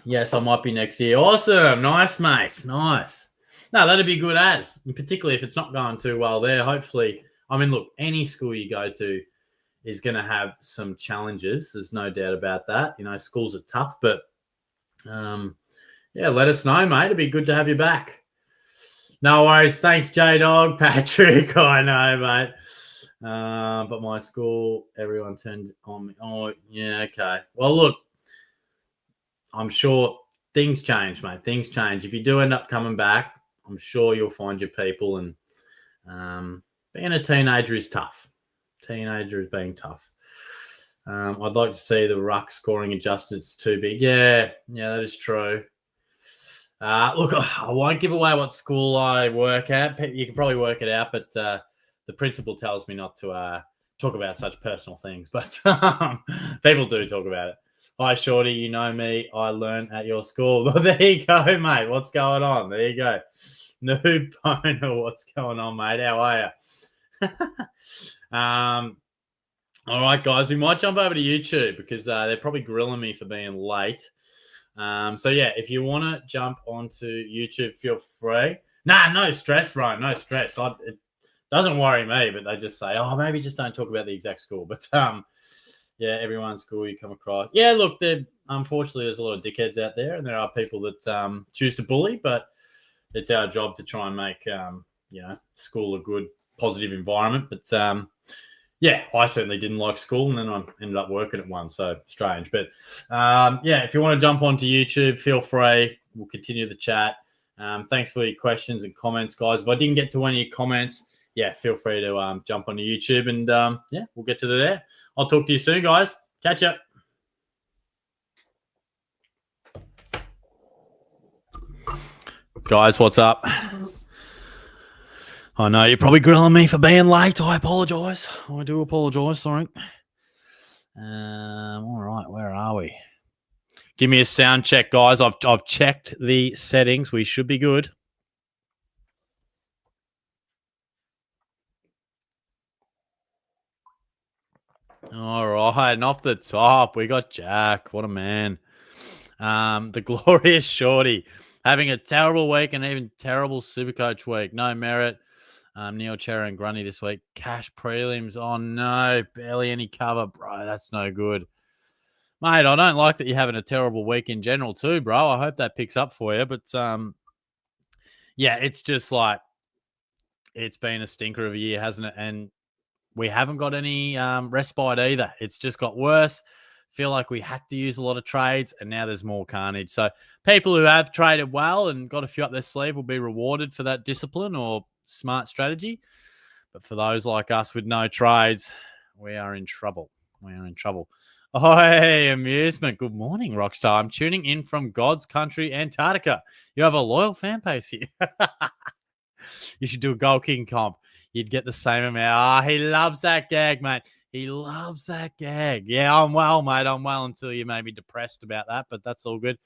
Yes, I might be next year. Awesome. Nice, mate. Nice. No, that'd be good as, particularly if it's not going too well there. Hopefully, I mean, look, any school you go to is going to have some challenges. There's no doubt about that. You know, schools are tough, but yeah, let us know, mate. It'd be good to have you back. No worries. Thanks, J-Dog. Patrick, I know, mate. But my school, everyone turned on me. Oh, yeah, okay. Well, look, I'm sure things change, mate. Things change. If you do end up coming back, I'm sure you'll find your people. And being a teenager is tough. Teenager is being tough. I'd like to see the ruck scoring adjustments too big. Yeah, that is true. Look, I won't give away what school I work at. You can probably work it out, but the principal tells me not to talk about such personal things. But people do talk about it. Hi, Shorty, you know me. I learned at your school. There you go, mate. What's going on? There you go. Noob Boner, what's going on, mate? How are you? All right, guys, we might jump over to YouTube because they're probably grilling me for being late. So, yeah, if you want to jump onto YouTube, feel free. Nah, no stress, Ryan, no stress. It doesn't worry me, but they just say, oh, maybe just don't talk about the exact school. But, yeah, everyone's school you come across. Yeah, look, unfortunately, there's a lot of dickheads out there, and there are people that choose to bully, but it's our job to try and make, school a good, positive environment. But, yeah, I certainly didn't like school, and then I ended up working at one, so strange. But, yeah, if you want to jump onto YouTube, feel free. We'll continue the chat. Thanks for your questions and comments, guys. If I didn't get to one of your comments, yeah, feel free to jump onto YouTube, and, yeah, we'll get to there. I'll talk to you soon, guys. Catch ya. Guys, what's up? I know you're probably grilling me for being late. I apologise. I do apologise. Sorry. All right, where are we? Give me a sound check, guys. I've checked the settings. We should be good. All right, and off the top, we got Jack. What a man. The glorious Shorty having a terrible week and even terrible SuerCoach week. No merit. Neil Cherry and Grundy this week. Cash prelims. Oh, no. Barely any cover. Bro, that's no good. Mate, I don't like that you're having a terrible week in general too, bro. I hope that picks up for you. But, yeah, it's just like it's been a stinker of a year, hasn't it? And we haven't got any respite either. It's just got worse. Feel like we had to use a lot of trades, and now there's more carnage. So people who have traded well and got a few up their sleeve will be rewarded for that discipline or smart strategy. But for those like us with no trades, we are in trouble. We are in trouble. Hey, amusement. Good morning, Rockstar. I'm tuning in from God's country, Antarctica. You have a loyal fan base here. You should do a goal kicking comp. You'd get the same amount. He loves that gag, mate. He loves that gag. Yeah, I'm well, mate. I'm well until you made me depressed about that, but that's all good.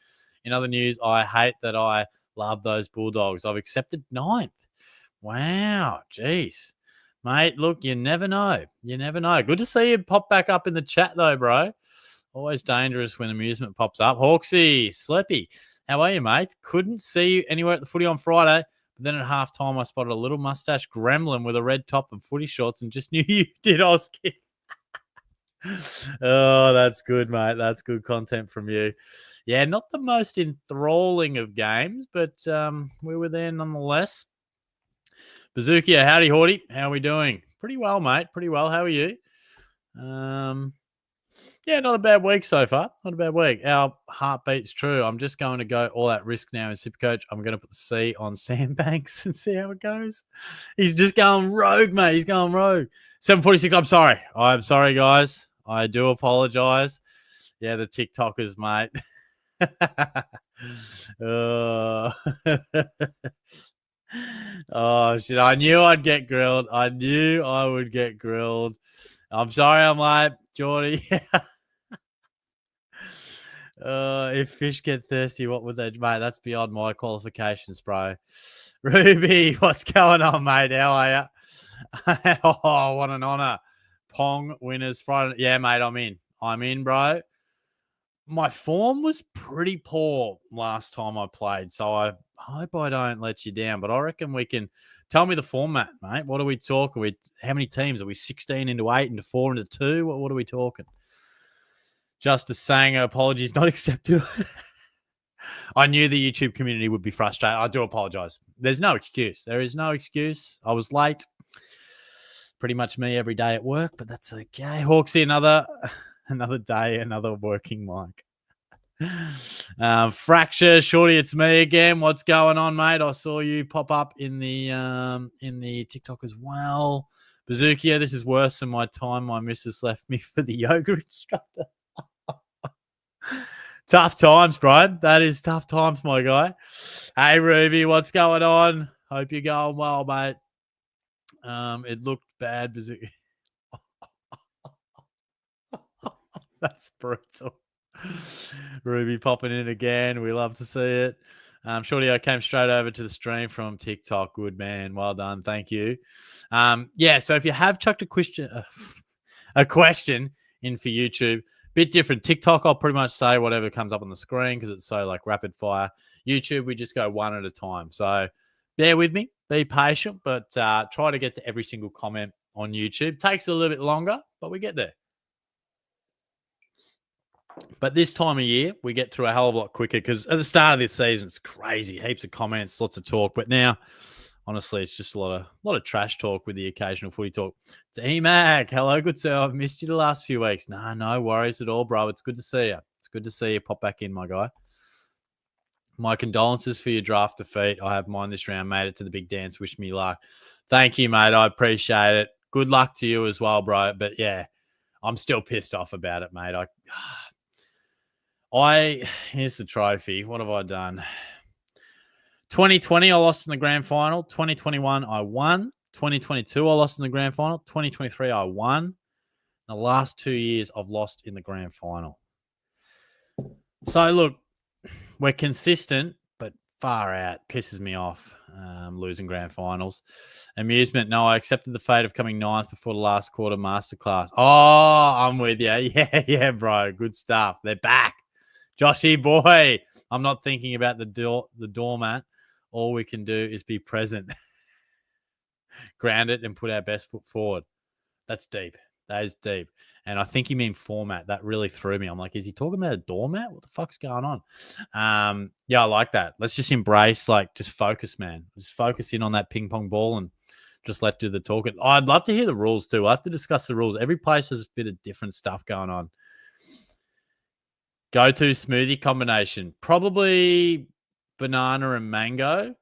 In other news, I hate that I love those Bulldogs. I've accepted 9th. Wow, jeez. Mate, look, you never know. You never know. Good to see you pop back up in the chat, though, bro. Always dangerous when amusement pops up. Hawksy, Sleppy, how are you, mate? Couldn't see you anywhere at the footy on Friday, but then at halftime I spotted a little mustache gremlin with a red top and footy shorts and just knew you did Auskick. Oh, that's good, mate. That's good content from you. Yeah, not the most enthralling of games, but we were there nonetheless. Bazookia, howdy, Horty. How are we doing? Pretty well, mate. Pretty well. How are you? Yeah, not a bad week so far. Not a bad week. Our heartbeat's true. I'm just going to go all that risk now in SuperCoach. I'm going to put the C on Sandbanks and see how it goes. He's just going rogue, mate. He's going rogue. 7:46. I'm sorry. I'm sorry, guys. I do apologize. Yeah, the TikTokers, mate. Oh, shit. I knew I'd get grilled. I knew I would get grilled. I'm sorry I'm late, Geordie. If fish get thirsty, what would they do? Mate, that's beyond my qualifications, bro. Ruby, what's going on, mate? How are you? Oh, what an honor. Pong winners Friday. Yeah, mate, I'm in. I'm in, bro. my form was pretty poor last time I played, so I hope I don't let you down. But I reckon we can. Tell me the format, mate. What are we talking? How many teams? Are we 16 into 8 into 4 into 2? What are we talking? Justice saying apologies not accepted. I knew the YouTube community would be frustrated. I do apologize. There's no excuse. There is no excuse. I was late. Pretty much me every day at work, but that's okay. Hawksy, another day, another working mic. Fracture, Shorty, it's me again. What's going on, mate? I saw you pop up in the TikTok as well. Bazookia, this is worse than my time my missus left me for the yoga instructor. Tough times, bro. That is tough times, my guy. Hey, Ruby, what's going on? Hope you're going well, mate. It looked bad, Bazookia. That's brutal. Ruby popping in again. We love to see it. Shorty, I came straight over to the stream from TikTok. Good man. Well done. Thank you. So if you have chucked a question in for YouTube, bit different. TikTok, I'll pretty much say whatever comes up on the screen because it's so like rapid fire. YouTube, we just go one at a time. So bear with me. Be patient, but try to get to every single comment on YouTube. Takes a little bit longer, but we get there. But this time of year, we get through a hell of a lot quicker because at the start of this season, it's crazy. Heaps of comments, lots of talk. But now, honestly, it's just a lot of trash talk with the occasional footy talk. It's E-Mac. Hello, good sir. I've missed you the last few weeks. No worries at all, bro. It's good to see you. It's good to see you pop back in, my guy. My condolences for your draft defeat. I have mine this round. Made it to the big dance. Wish me luck. Thank you, mate. I appreciate it. Good luck to you as well, bro. But yeah, I'm still pissed off about it, mate. Here's the trophy. What have I done? 2020, I lost in the grand final. 2021, I won. 2022, I lost in the grand final. 2023, I won. The last 2 years, I've lost in the grand final. So, look, we're consistent, but far out. Pisses me off losing grand finals. Amusement, no, I accepted the fate of coming ninth before the last quarter masterclass. Oh, I'm with you. Yeah, bro. Good stuff. They're back. Joshy boy, I'm not thinking about the doormat. All we can do is be present, ground it, and put our best foot forward. That's deep. That is deep. And I think you mean format. That really threw me. I'm like, is he talking about a doormat? What the fuck's going on? I like that. Let's just embrace, just focus, man. Just focus in on that ping pong ball and just let do the talking. I'd love to hear the rules too. I have to discuss the rules. Every place has a bit of different stuff going on. Go-to smoothie combination. Probably banana and mango.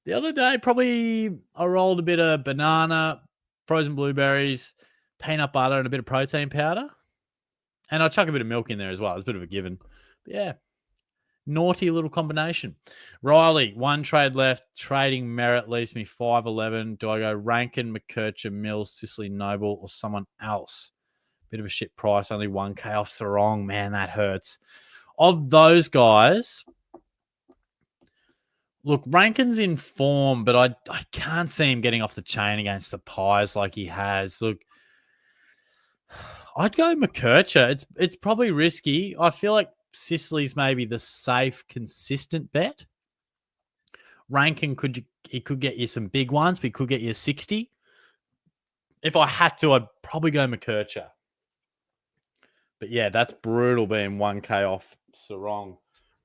The other day, probably I rolled a bit of banana, frozen blueberries, peanut butter, and a bit of protein powder. And I chuck a bit of milk in there as well. It's a bit of a given. But yeah, naughty little combination. Riley, one trade left. Trading merit leaves me 5'11". Do I go Rankin, McKercher, Mills, Sicily Noble, or someone else? Bit of a shit price. Only 1K off Sarong. Man, that hurts. Of those guys, look, Rankin's in form, but I can't see him getting off the chain against the Pies like he has. Look, I'd go McKercher. It's probably risky. I feel like Sicily's maybe the safe, consistent bet. Rankin could get you some big ones, but he could get you a 60. If I had to, I'd probably go McKercher. But yeah, that's brutal being 1K off Sarong.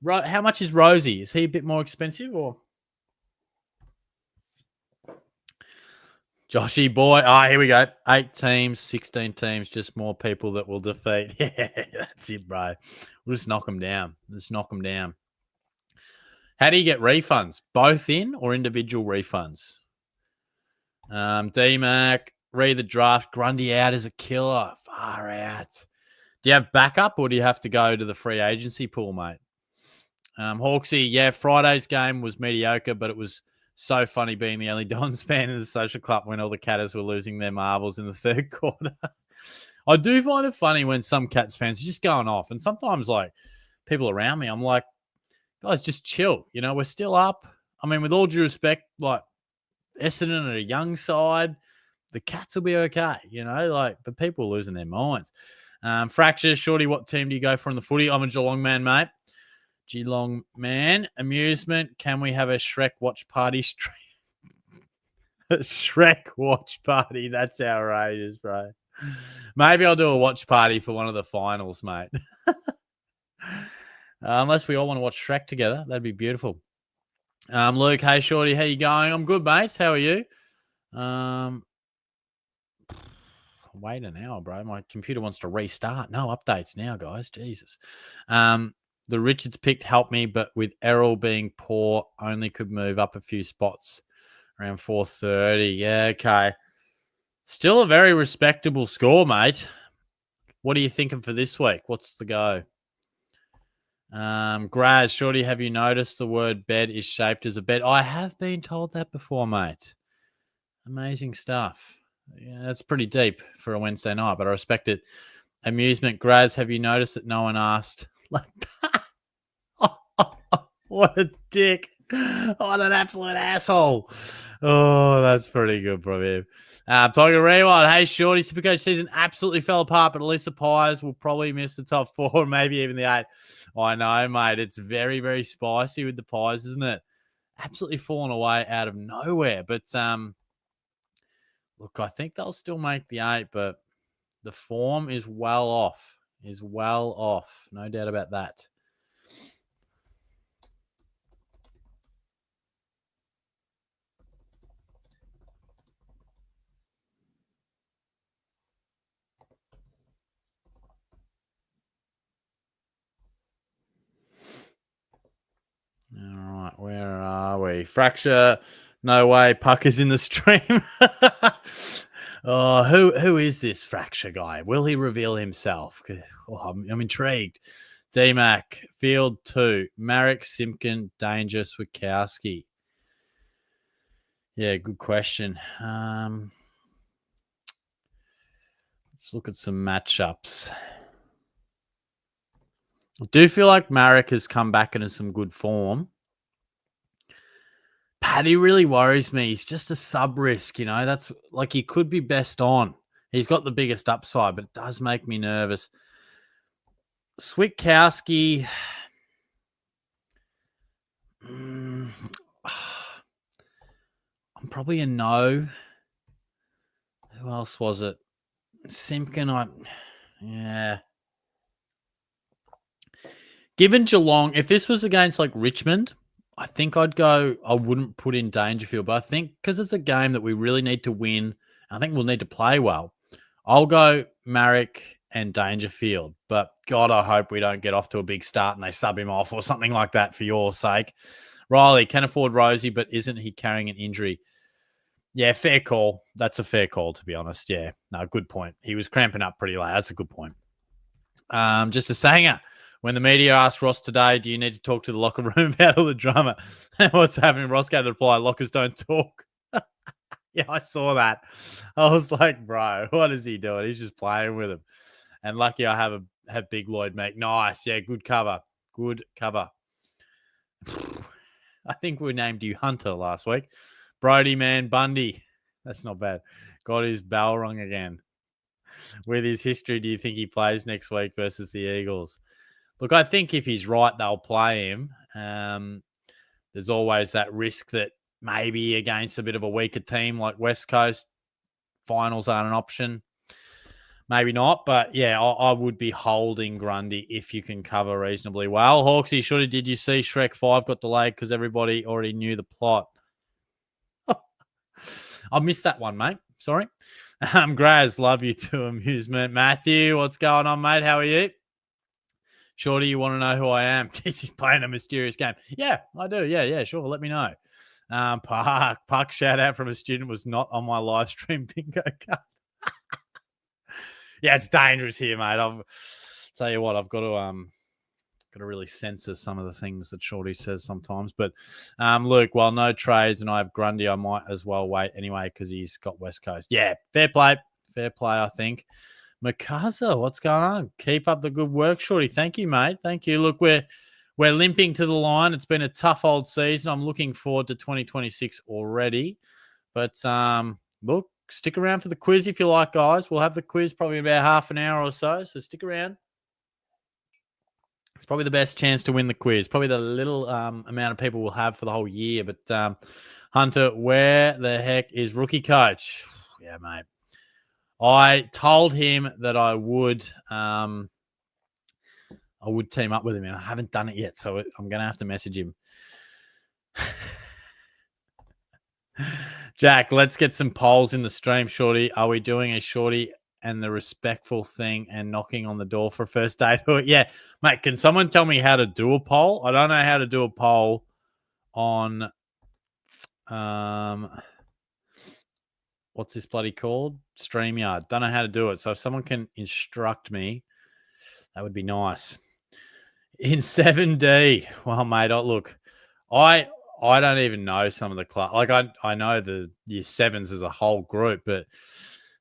How much is Rosie? Is he a bit more expensive or? Joshy boy. Here we go. 8 teams, 16 teams, just more people that will defeat. Yeah, that's it, bro. We'll just knock them down. How do you get refunds? Both in or individual refunds? D-Mac, read the draft. Grundy out is a killer. Far out. Do you have backup or do you have to go to the free agency pool, mate? Hawksy, yeah, Friday's game was mediocre, but it was so funny being the only Dons fan in the social club when all the Catters were losing their marbles in the third quarter. I do find it funny when some Cats fans are just going off. And sometimes, people around me, I'm like, guys, just chill. We're still up. I mean, with all due respect, Essendon are a young side. The Cats will be okay, but people are losing their minds. Fracture, Shorty, what team do you go for in the footy? I'm a Geelong man, mate. Geelong man. Amusement, can we have a Shrek watch party stream? A Shrek watch party. That's outrageous, bro. Maybe I'll do a watch party for one of the finals, mate. Unless we all want to watch Shrek together. That'd be beautiful. Luke, hey, Shorty, how you going? I'm good, mate. How are you? Wait an hour, bro. My computer wants to restart. No updates now, guys. Jesus. The Richards picked helped me, but with Errol being poor, only could move up a few spots around 430. Yeah, okay. Still a very respectable score, mate. What are you thinking for this week? What's the go? Graz, Shorty, have you noticed the word bed is shaped as a bed? I have been told that before, mate. Amazing stuff. Yeah, that's pretty deep for a Wednesday night, but I respect it. Amusement, Graz, have you noticed that no one asked? What a dick. What an absolute asshole. Oh, that's pretty good from him. Tiger Rewild, hey, Shorty, Supercoach season absolutely fell apart, but at least the Pies will probably miss the top 4, maybe even the 8. I know, mate. It's very, very spicy with the Pies, isn't it? Absolutely fallen away out of nowhere. But look, I think they'll still make the 8, but the form is well off. No doubt about that. All right, where are we? Fracture, no way. Puck is in the stream. Oh, who is this Fracture guy? Will he reveal himself? Oh, I'm intrigued. D-Mac, Field 2, Marek, Simpkin, Danger, Swikowski. Yeah, good question. Let's look at some matchups. I do feel like Marek has come back into some good form. Paddy really worries me. He's just a sub risk, you know. That's like he could be best on. He's got the biggest upside, but it does make me nervous. Swikowski. I'm probably a no. Who else was it? Simpkin. Yeah. Given Geelong, if this was against like Richmond, I think I wouldn't put in Dangerfield, but I think because it's a game that we really need to win, I think we'll need to play well. I'll go Marek and Dangerfield, but God, I hope we don't get off to a big start and they sub him off or something like that for your sake. Riley can afford Rosie, but isn't he carrying an injury? Yeah, fair call. That's a fair call, to be honest. Yeah, no, good point. He was cramping up pretty late. That's a good point. Just a sanger. When the media asked Ross today, do you need to talk to the locker room about all the drama and what's happening? Ross gave the reply, lockers don't talk. Yeah, I saw that. I was like, bro, what is he doing? He's just playing with him. And lucky I have Big Lloyd make nice. Yeah, good cover. Good cover. I think we named you Hunter last week. Brody, man, Bundy. That's not bad. Got his bell rung again. With his history, do you think he plays next week versus the Eagles? Look, I think if he's right, they'll play him. There's always that risk that maybe against a bit of a weaker team like West Coast, finals aren't an option. Maybe not, but yeah, I would be holding Grundy if you can cover reasonably well. Hawksy, did you see Shrek 5 got delayed because everybody already knew the plot? I missed that one, mate. Sorry. Graz, love you too. Amusement. Matthew, what's going on, mate? How are you? Shorty, you want to know who I am? He's playing a mysterious game. Yeah, I do. Yeah, sure. Let me know. Puck, shout out from a student was not on my live stream bingo card. Yeah, it's dangerous here, mate. I'll tell you what, I've got to really censor some of the things that Shorty says sometimes. But Luke, while no trades and I have Grundy, I might as well wait anyway because he's got West Coast. Yeah, fair play, I think. Mikasa, what's going on? Keep up the good work, Shorty. Thank you, mate. Thank you. Look, we're limping to the line. It's been a tough old season. I'm looking forward to 2026 already. But look, stick around for the quiz if you like, guys. We'll have the quiz probably about half an hour or so. So stick around. It's probably the best chance to win the quiz. Probably the little amount of people we'll have for the whole year. But Hunter, where the heck is rookie coach? Yeah, mate. I told him that I would team up with him, and I haven't done it yet. So I'm going to have to message him. Jack, let's get some polls in the stream, Shorty. Are we doing a Shorty and the respectful thing and knocking on the door for first date? Yeah, mate, can someone tell me how to do a poll? I don't know how to do a poll on what's this bloody called? StreamYard. Don't know how to do it. So if someone can instruct me, that would be nice. In 7D, well, mate, look, I don't even know some of the class. Like I know the year sevens as a whole group, but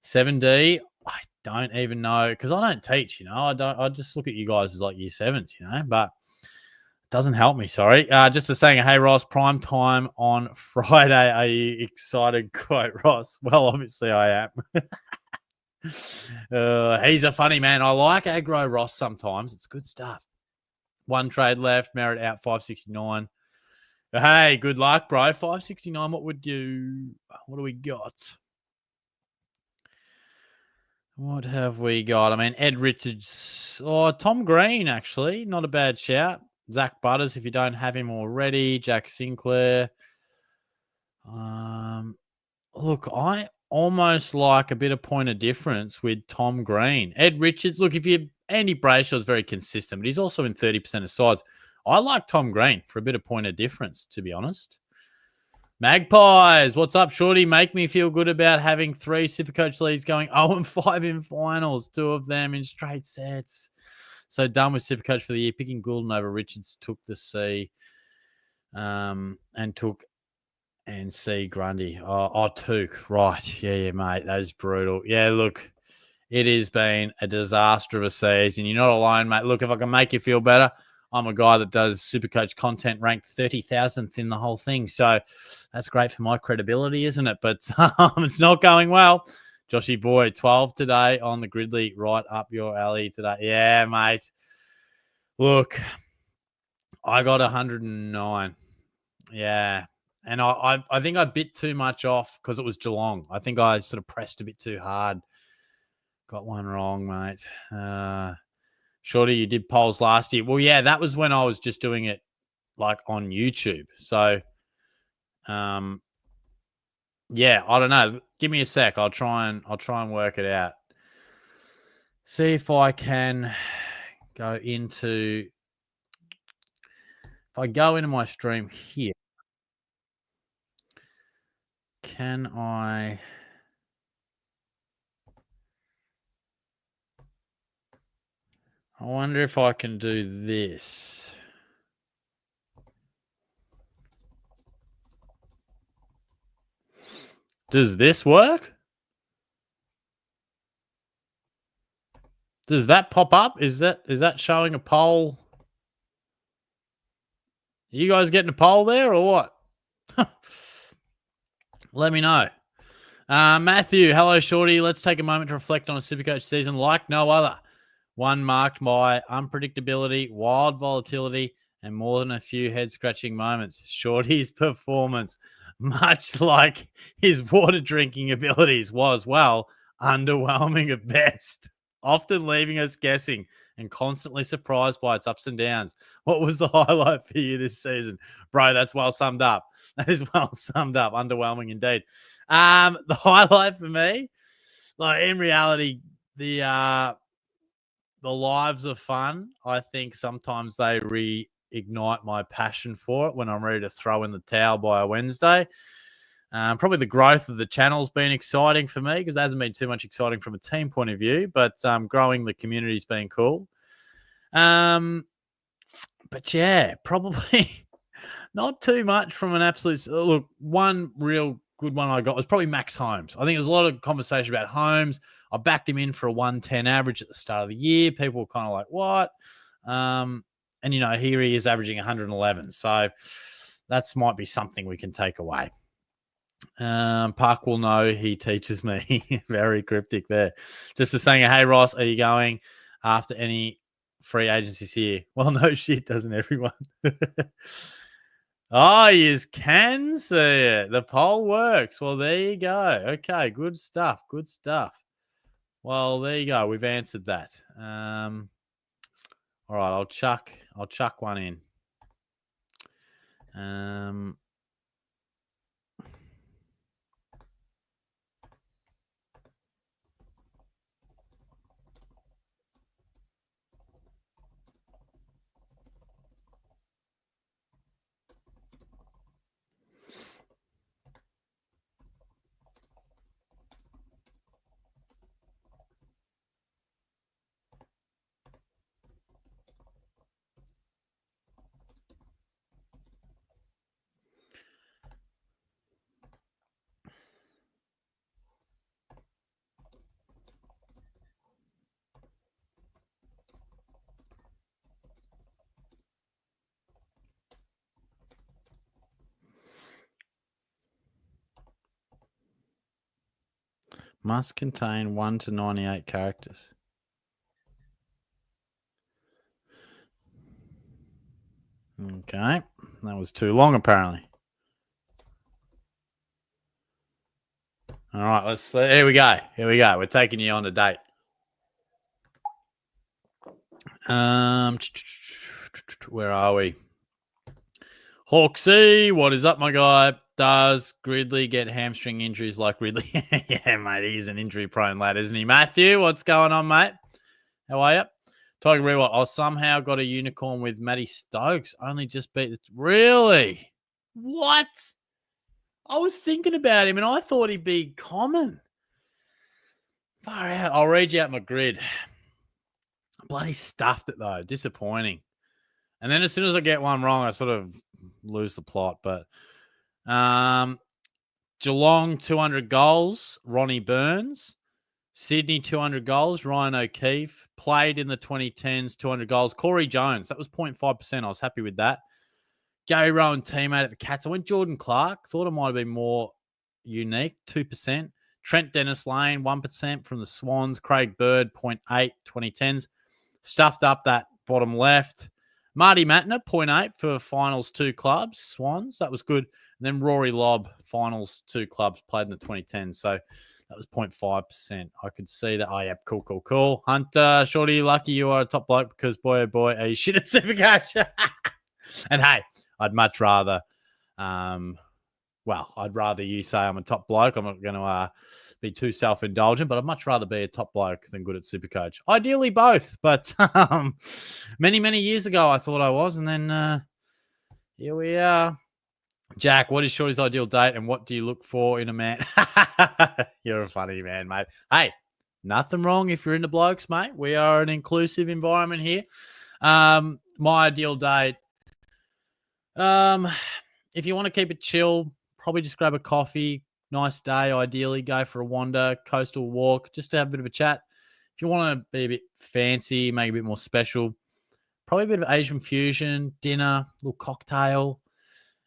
7D, I don't even know because I don't teach. I just look at you guys as like year sevens. But it doesn't help me. Sorry. Just to saying, hey Ross, prime time on Friday. Are you excited? Quote Ross. Well, obviously I am. He's a funny man. I like aggro Ross sometimes. It's good stuff. One trade left. Merritt out 569. Hey, good luck, bro. 569. What do we got? What have we got? I mean, Ed Richards or Tom Green, actually. Not a bad shout. Zach Butters, if you don't have him already. Jack Sinclair. Look, I almost like a bit of point of difference with Tom Green. Ed Richards, look, Andy Brayshaw is very consistent, but he's also in 30% of sides. I like Tom Green for a bit of point of difference, to be honest. Magpies, what's up, Shorty? Make me feel good about having 3 Supercoach leagues going 0-5 in finals, 2 of them in straight sets. So done with Supercoach for the year. Picking Goulden over Richards took the C and took NC Grundy. Took. Right. Yeah, mate. That is brutal. Yeah, look, it has been a disaster of a season. You're not alone, mate. Look, if I can make you feel better, I'm a guy that does Supercoach content ranked 30,000th in the whole thing. So that's great for my credibility, isn't it? But it's not going well. Joshy boy, 12 today on the Gridley, right up your alley today. Yeah, mate. Look, I got 109. Yeah. And I think I bit too much off because it was Geelong. I think I sort of pressed a bit too hard. Got one wrong, mate. Shorty, you did polls last year. Well, yeah, that was when I was just doing it like on YouTube. So, yeah, I don't know. Give me a sec. I'll try and work it out. See if I can go into. If I go into my stream here, can I? I wonder if I can do this. Does this work? Does that pop up? Is that showing a poll? Are you guys getting a poll there or what? Let me know. Matthew, hello, Shorty. Let's take a moment to reflect on a Supercoach season like no other. One marked by unpredictability, wild volatility, and more than a few head-scratching moments. Shorty's performance, much like his water drinking abilities, was, well, underwhelming at best, often leaving us guessing and constantly surprised by its ups and downs. What was the highlight for you this season? Bro, that's well summed up. That is well summed up. Underwhelming indeed. The highlight for me, like in reality, the lives are fun. I think sometimes they reignite my passion for it when I'm ready to throw in the towel by a Wednesday. Probably the growth of the channel's been exciting for me because there hasn't been too much exciting from a team point of view, but growing the community's been cool. But yeah, probably not too much from an absolute look. One real good one I got was probably Max Holmes. I think there was a lot of conversation about Holmes. I backed him in for a 110 average at the start of the year. People were kind of like, what? And, here he is averaging 111. So that might be something we can take away. Park will know he teaches me. Very cryptic there. Just a saying, hey, Ross, are you going after any free agencies here? Well, no shit, doesn't everyone? Oh, you can see it. The poll works. Well, there you go. Okay, good stuff. Good stuff. Well, there you go. We've answered that. All right, I'll chuck one in. Must contain 1 to 98 characters. Okay. That was too long, apparently. All right, let's see. Here we go. We're taking you on a date. Where are we? Hawksy, what is up, my guy? Does Gridley get hamstring injuries like Ridley? Yeah, mate, he's an injury-prone lad, isn't he? Matthew, what's going on, mate? How are you? Tiger Rewalt, I somehow got a unicorn with Matty Stokes. Only just beat the... Really? What? I was thinking about him, and I thought he'd be common. Far out. I'll read you out my grid. Bloody stuffed it, though. Disappointing. And then as soon as I get one wrong, I sort of lose the plot. But Geelong, 200 goals, Ronnie Burns. Sydney, 200 goals, Ryan O'Keefe. Played in the 2010s, 200 goals. Corey Jones, that was 0.5%. I was happy with that. Gary Rowan, teammate at the Cats. I went Jordan Clark. Thought it might have been more unique, 2%. Trent Dennis Lane, 1% from the Swans. Craig Bird, 0.8, 2010s. Stuffed up that bottom left. Marty Matner, 0.8 for finals 2 clubs, Swans. That was good. And then Rory Lobb, finals 2 clubs, played in the 2010s. So that was 0.5%. I could see that. Oh, yeah, cool. Hunter, Shorty, lucky you are a top bloke because, boy, oh, boy, are you shit at Supercoach. And, hey, I'd much rather, I'd rather you say I'm a top bloke. I'm not going to be too self-indulgent, but I'd much rather be a top bloke than good at Supercoach. Ideally both, but many, many years ago I thought I was, and then here we are. Jack, what is Shorty's ideal date, and what do you look for in a man? You're a funny man, mate. Hey, nothing wrong if you're into blokes, mate. We are an inclusive environment here. My ideal date, if you want to keep it chill, probably just grab a coffee, nice day, ideally go for a wander, coastal walk, just to have a bit of a chat. If you want to be a bit fancy, make it a bit more special, probably a bit of Asian fusion, dinner, little cocktail.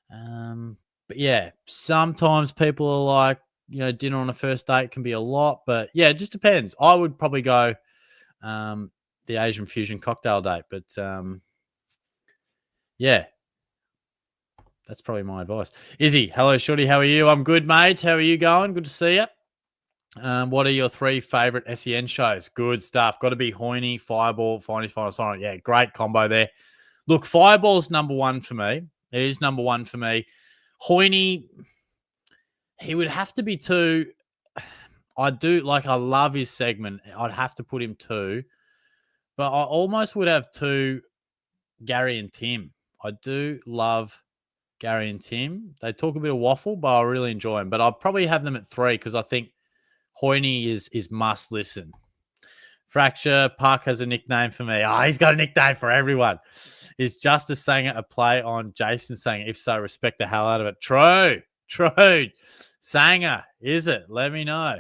But yeah, sometimes people are like, dinner on a first date can be a lot, but yeah, it just depends. I would probably go the Asian fusion cocktail date, but yeah. That's probably my advice. Izzy, hello, Shorty. How are you? I'm good, mate. How are you going? Good to see you. What are your 3 favorite SEN shows? Good stuff. Got to be Hoyne, Fireball, Finest Final Silent. Yeah, great combo there. Look, Fireball's number 1 for me. It is number 1 for me. Hoyne, he would have to be 2. I love his segment. I'd have to put him 2. But I almost would have 2 Gary and Tim. I do love Gary and Tim. They talk a bit of waffle, but I really enjoy them. But I'll probably have them at 3 because I think Hoyne is must listen. Fracture, Park has a nickname for me. Oh, he's got a nickname for everyone. Is Justice Sanger a play on Jason Sanger? If so, respect the hell out of it. True. Sanger, is it? Let me know.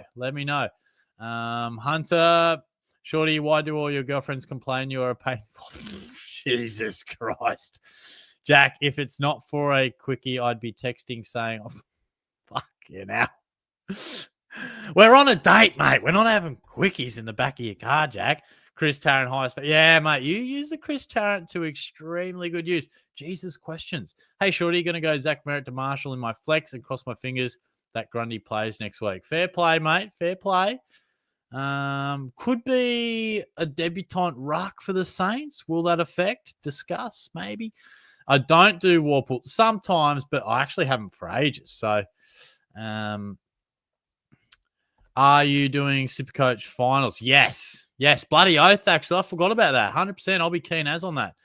Hunter, Shorty, why do all your girlfriends complain you are a pain? Jesus Christ. Jack, if it's not for a quickie, I'd be texting saying, oh, fuck. You know. We're on a date, mate. We're not having quickies in the back of your car, Jack. Chris Tarrant, highest. Yeah, mate, you use the Chris Tarrant to extremely good use. Jesus, questions. Hey, Shorty, going to go Zach Merritt to Marshall in my flex and cross my fingers that Grundy plays next week. Fair play, mate. Fair play. Could be a debutant ruck for the Saints. Will that affect? Discuss, maybe. I don't do Warple sometimes, but I actually haven't for ages. So, are you doing Supercoach finals? Yes. Yes. Bloody oath, actually. I forgot about that. 100%. I'll be keen as on that.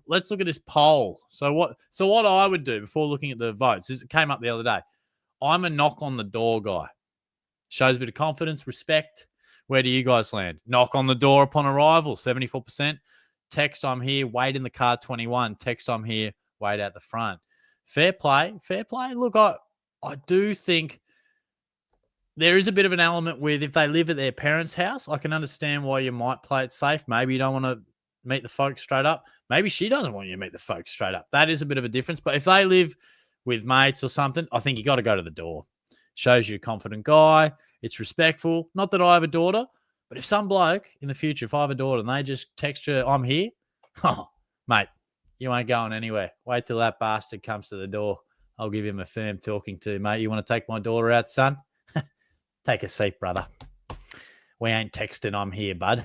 Let's look at this poll. So what I would do before looking at the votes is it came up the other day. I'm a knock on the door guy. Shows a bit of confidence, respect. Where do you guys land? Knock on the door upon arrival, 74%. Text, I'm here, wait in the car, 21. Text, I'm here, wait out the front. Fair play, fair play. Look, I do think there is a bit of an element with if they live at their parents' house, I can understand why you might play it safe. Maybe you don't want to meet the folks straight up. Maybe she doesn't want you to meet the folks straight up. That is a bit of a difference. But if they live with mates or something, I think you got to go to the door. Shows you're a confident guy. It's respectful. Not that I have a daughter, but if some bloke in the future, if I have a daughter and they just text you, I'm here, mate, you ain't going anywhere. Wait till that bastard comes to the door. I'll give him a firm talking to, mate. You want to take my daughter out, son? Take a seat, brother. We ain't texting, I'm here, bud.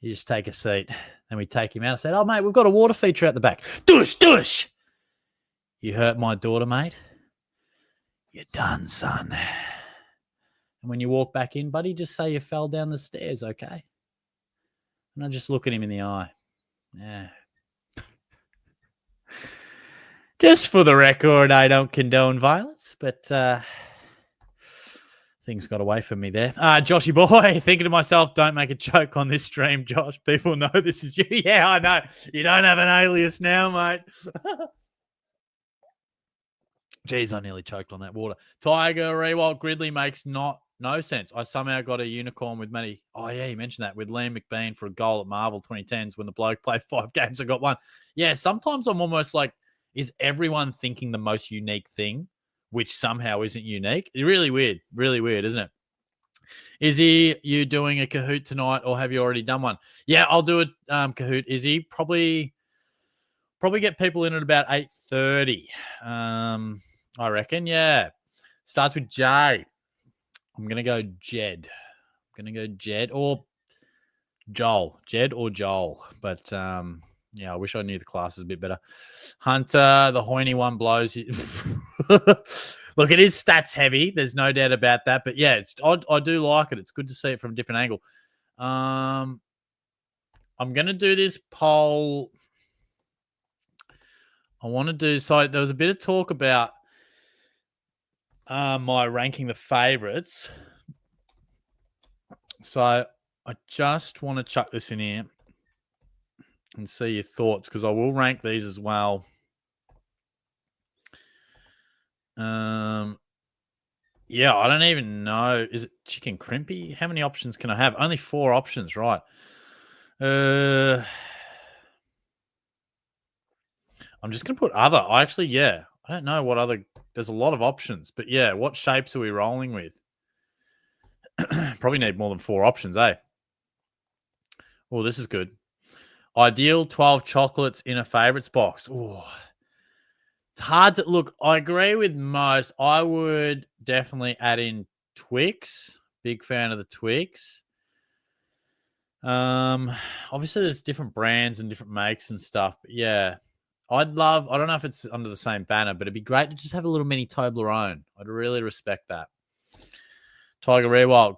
You just take a seat. Then we take him out. I said, oh, mate, we've got a water feature at the back. Dush. You hurt my daughter, mate. You're done, son. And when you walk back in, buddy, just say you fell down the stairs, okay? And I just look at him in the eye. Yeah. Just for the record, I don't condone violence, but things got away from me there. Joshy boy, thinking to myself, don't make a joke on this stream, Josh. People know this is you. Yeah, I know. You don't have an alias now, mate. Jeez, I nearly choked on that water. Tiger, Rewalt, Gridley makes no sense. I somehow got a unicorn with many. Oh, yeah, you mentioned that with Liam McBean for a goal at Marvel 2010s when the bloke played 5 games and got one. Yeah, sometimes I'm almost like, is everyone thinking the most unique thing, which somehow isn't unique? It's really weird, isn't it? Izzy, you doing a Kahoot tonight or have you already done one? Yeah, I'll do a Kahoot, Izzy. Probably get people in at about 8:30. I reckon, yeah. Starts with J. I'm going to go Jed. Or Joel. Jed or Joel. But, yeah, I wish I knew the classes a bit better. Hunter, the Hoyne one blows. Look, it is stats heavy. There's no doubt about that. But, yeah, I do like it. It's good to see it from a different angle. I'm going to do this poll. I want to do – so there was a bit of talk about my ranking the favourites. So I just want to chuck this in here and see your thoughts because I will rank these as well. Yeah, I don't even know. Is it chicken crimpy? How many options can I have? Only 4 options, right? I'm just going to put other. I don't know what other. There's a lot of options, but yeah, what shapes are we rolling with? Probably need more than 4 options, eh? Oh, this is good. Ideal 12 chocolates in a favorites box. Oh, it's hard to look. I agree with most. I would definitely add in Twix. Big fan of the Twix. Obviously there's different brands and different makes and stuff, but yeah, I don't know if it's under the same banner, but it'd be great to just have a little mini Toblerone. I'd really respect that. Tiger Rewalt.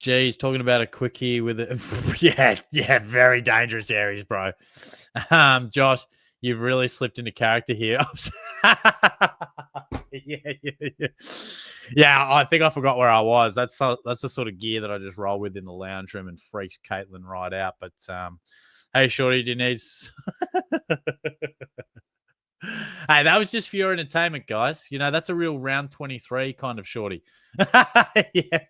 Geez, talking about a quickie with it. yeah, very dangerous areas, bro. Josh, you've really slipped into character here. Yeah, I think I forgot where I was. That's the sort of gear that I just roll with in the lounge room and freaks Caitlin right out. But hey, Shorty, do you need? Hey, that was just for your entertainment, guys. You know, that's a real round 23 kind of Shorty. Yeah.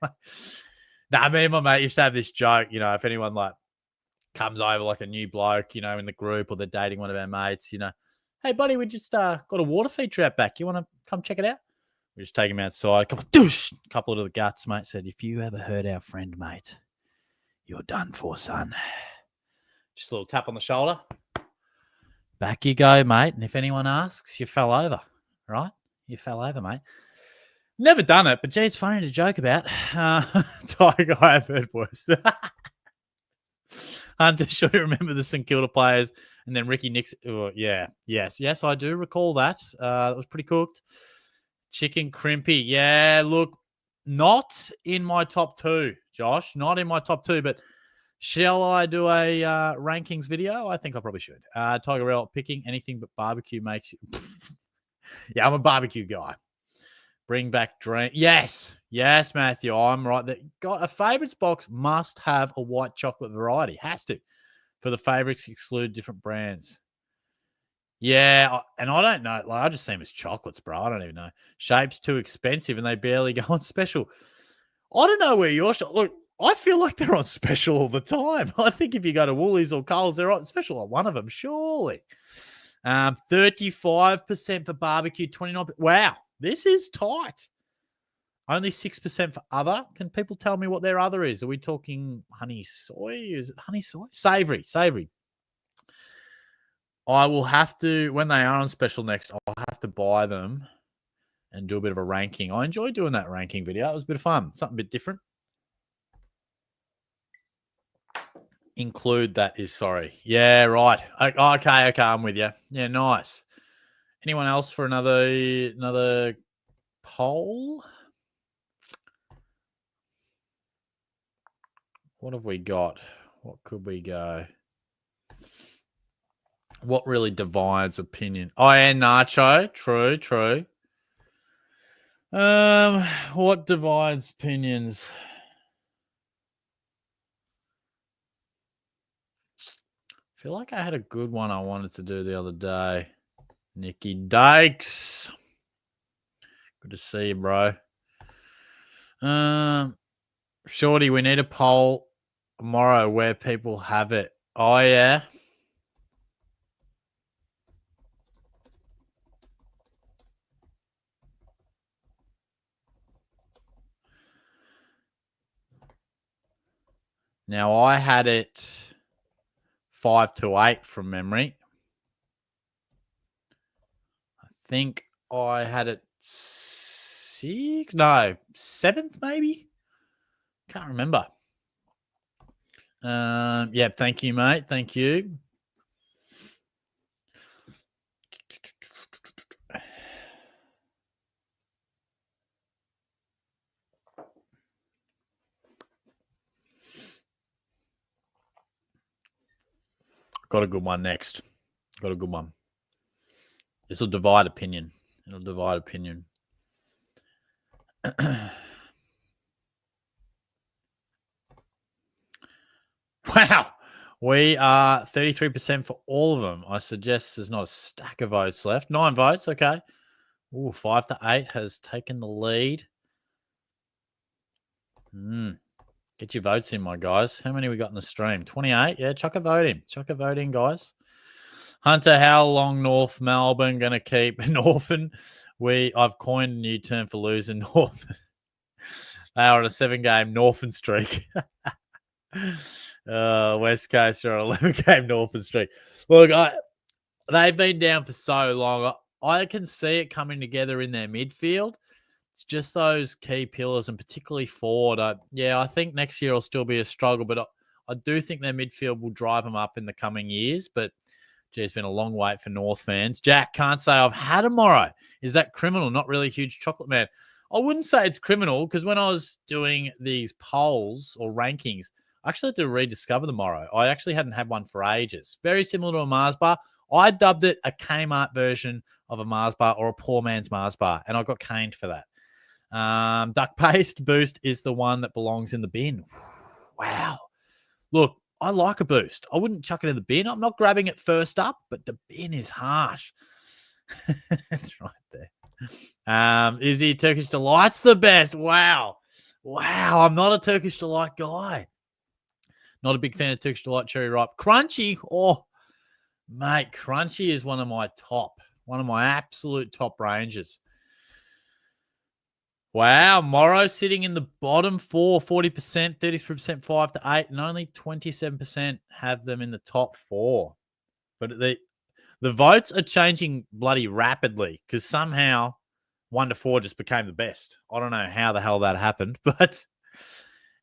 Nah, me and my mate used to have this joke, you know, if anyone like comes over like a new bloke, you know, in the group or they're dating one of our mates, you know, hey, buddy, we just got a water feature out back. You want to come check it out? We just take him outside. Couple to the guts, mate. Said, if you ever hurt our friend, mate, you're done for, son. Just a little tap on the shoulder. Back you go, mate. And if anyone asks, you fell over, right? You fell over, mate. Never done it, but gee, it's funny to joke about. Tiger, I have heard worse. Hunter, sure you remember the St Kilda players and then Ricky Nixon. Oh, yeah, yes, I do recall that. That was pretty cooked. Chicken crimpy. Yeah, look, not in my top 2, Josh. Not in my top 2, but shall I do a rankings video? I think I probably should. Tiger Rail, picking anything but barbecue makes you... Yeah, I'm a barbecue guy. Bring back drink. Yes, Matthew, I'm right. Got a favourites box must have a white chocolate variety. Has to. For the favourites, exclude different brands. Yeah, and I don't know. Like, I just see them as chocolates, bro. I don't even know. Shape's too expensive and they barely go on special. I don't know where you're... Look, I feel like they're on special all the time. I think if you go to Woolies or Coles, they're on special on one of them, surely. 35% for barbecue, 29%. Wow, this is tight. Only 6% for other. Can people tell me what their other is? Are we talking honey soy? Is it honey soy? Savory. I will have to, when they are on special next, I'll have to buy them and do a bit of a ranking. I enjoyed doing that ranking video. It was a bit of fun. Something a bit different. Include that is sorry. Yeah, right. Okay, I'm with you. Yeah, nice. Anyone else for another poll? What have we got? What could we go? What really divides opinion? Oh, yeah, Nacho. True. What divides opinions? I feel like I had a good one I wanted to do the other day. Nicky Dykes. Good to see you, bro. Shorty, we need a poll tomorrow where people have it. Oh, yeah. Now, I had it 5-8 from memory. I think I had it 7th maybe. Can't remember. Yeah, thank you, mate. Thank you. Got a good one next. Got a good one. This will divide opinion. It'll divide opinion. Wow. We are 33% for all of them. I suggest there's not a stack of votes left. 9 votes, okay. Ooh, 5-8 has taken the lead. Get your votes in, my guys. How many we got in the stream? 28? Yeah, chuck a vote in. Chuck a vote in, guys. Hunter, how long North Melbourne going to keep Northern? I've coined a new term for losing Northern. They are on a 7-game Northern streak. West Coast are on 11-game Northern streak. Look, they've been down for so long. I can see it coming together in their midfield. It's just those key pillars, and particularly forward. I think next year will still be a struggle, but I do think their midfield will drive them up in the coming years. But, gee, it's been a long wait for North fans. Jack, can't say I've had a Morrow. Is that criminal? Not really a huge chocolate man. I wouldn't say it's criminal because when I was doing these polls or rankings, I actually had to rediscover the Morrow. I actually hadn't had one for ages. Very similar to a Mars bar. I dubbed it a Kmart version of a Mars bar or a poor man's Mars bar, and I got caned for that. Duck Paste Boost is the one that belongs in the bin. Wow. Look, I like a Boost. I wouldn't chuck it in the bin. I'm not grabbing it first up, but the bin is harsh. It's right there. Izzy, Turkish Delight's the best. Wow. I'm not a Turkish Delight guy. Not a big fan of Turkish Delight Cherry Ripe. Crunchy. Oh, mate, Crunchy is one of my absolute top ranges. Wow, Morrow sitting in the bottom four, 40%, 33% 5 to 8, and only 27% have them in the top four. But the votes are changing bloody rapidly because somehow 1 to 4 just became the best. I don't know how the hell that happened, but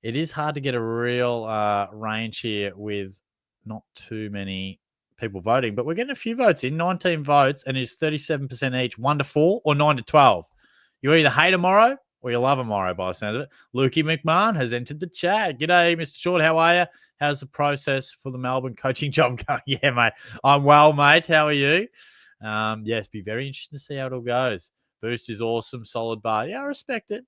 it is hard to get a real range here with not too many people voting. But we're getting a few votes in, 19 votes, and it's 37% each, 1 to 4 or 9 to 12. You either hate a Morrow or you love a Morrow, by the sound of it. Lukey McMahon has entered the chat. G'day, Mr. Short. How are you? How's the process for the Melbourne coaching job going? Yeah, mate. I'm well, mate. How are you? Yes, be very interesting to see how it all goes. Boost is awesome. Solid bar. Yeah, I respect it.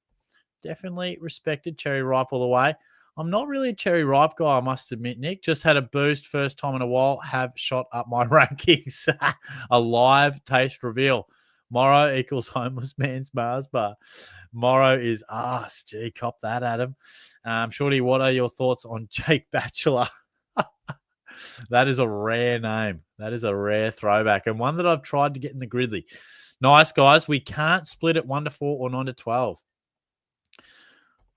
Definitely respected. Cherry ripe all the way. I'm not really a cherry ripe guy, I must admit, Nick. Just had a boost first time in a while. Have shot up my rankings. A live taste reveal. Morrow equals homeless man's Mars bar. Morrow is ass. Gee, cop that, Adam. Shorty, what are your thoughts on Jake Batchelor? That is a rare name. That is a rare throwback and one that I've tried to get in the Gridley. Nice, guys. We can't split it 1 to 4 or 9 to 12.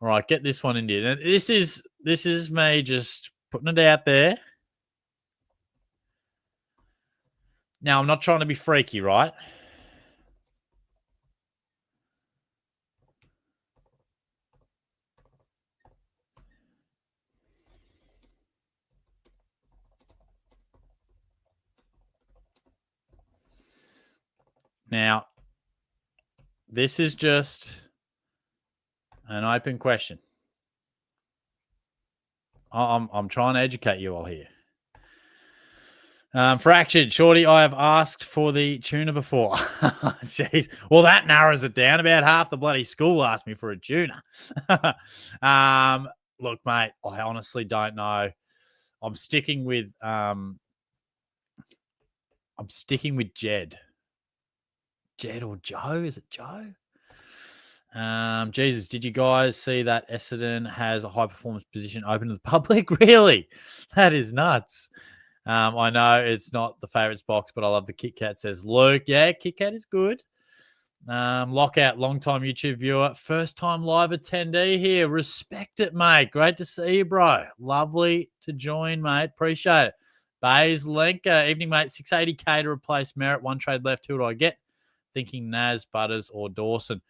All right, get this one in here. This is me just putting it out there. Now, I'm not trying to be freaky, right? Now, this is just an open question. I'm trying to educate you all here. Fractured, Shorty, I have asked for the tuna before. Jeez. Well, that narrows it down. About half the bloody school asked me for a tuna. Look, mate, I honestly don't know. I'm sticking with Jed. Jed or Joe? Is it Joe? Jesus, did you guys see that Essendon has a high performance position open to the public? Really? That is nuts. I know it's not the favorites box, but I love the Kit Kat, says Luke. Yeah, Kit Kat is good. Lockout, long-time YouTube viewer, first-time live attendee here. Respect it, mate. Great to see you, bro. Lovely to join, mate. Appreciate it. Bays Lenka, evening, mate. 680K to replace Merritt. One trade left. Who do I get? Thinking Naz, Butters, or Dawson.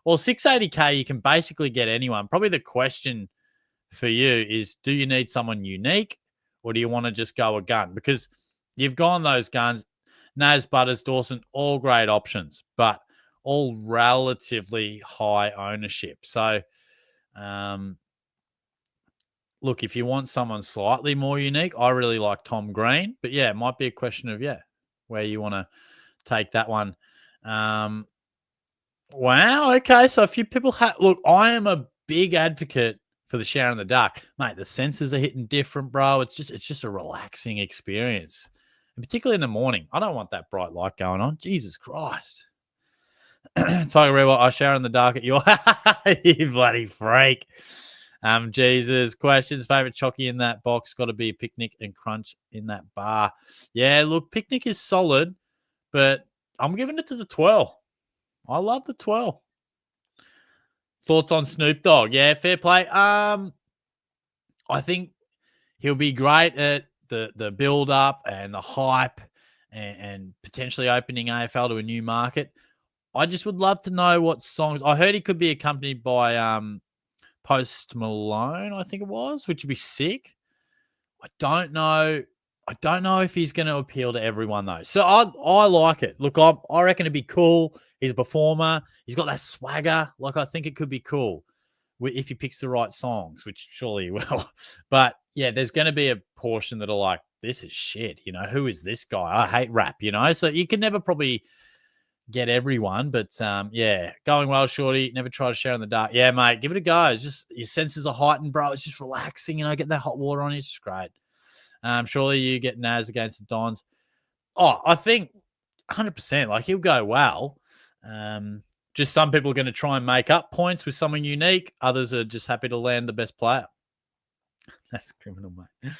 Well, 680K, you can basically get anyone. Probably the question for you is, do you need someone unique or do you want to just go a gun? Because you've gone those guns, Naz, Butters, Dawson, all great options, but all relatively high ownership. So, look, if you want someone slightly more unique, I really like Tom Green. But, yeah, it might be a question of, where you want to take that one. Wow. Okay. So a few people look, I am a big advocate for the shower in the dark, mate. The sensors are hitting different, bro. It's just a relaxing experience, and particularly in the morning. I don't want that bright light going on. Jesus Christ. Tiger Rebel, I shower in the dark at your you bloody freak. Jesus. Questions. Favorite chocky in that box? Got to be Picnic and Crunch in that bar. Yeah, look, Picnic is solid, but I'm giving it to the 12. I love the 12. Thoughts on Snoop Dogg? Yeah, fair play. I think he'll be great at the build up and the hype and potentially opening AFL to a new market. I just would love to know what songs. I heard he could be accompanied by Post Malone, I think it was, which would be sick. I don't know if he's going to appeal to everyone though. So I like it. Look, I reckon it'd be cool. He's a performer. He's got that swagger. Like, I think it could be cool if he picks the right songs, which surely he will. But yeah, there's going to be a portion that are like, this is shit. You know, who is this guy? I hate rap, you know? So you can never probably get everyone. But yeah, going well, Shorty. Never try to share in the dark. Yeah, mate, give it a go. It's just, your senses are heightened, bro. It's just relaxing, you know, get that hot water on you. It's just great. Surely you get Naz against the Dons. Oh, I think 100%. Like, he'll go well. Just some people are going to try and make up points with someone unique. Others are just happy to land the best player. That's criminal, mate.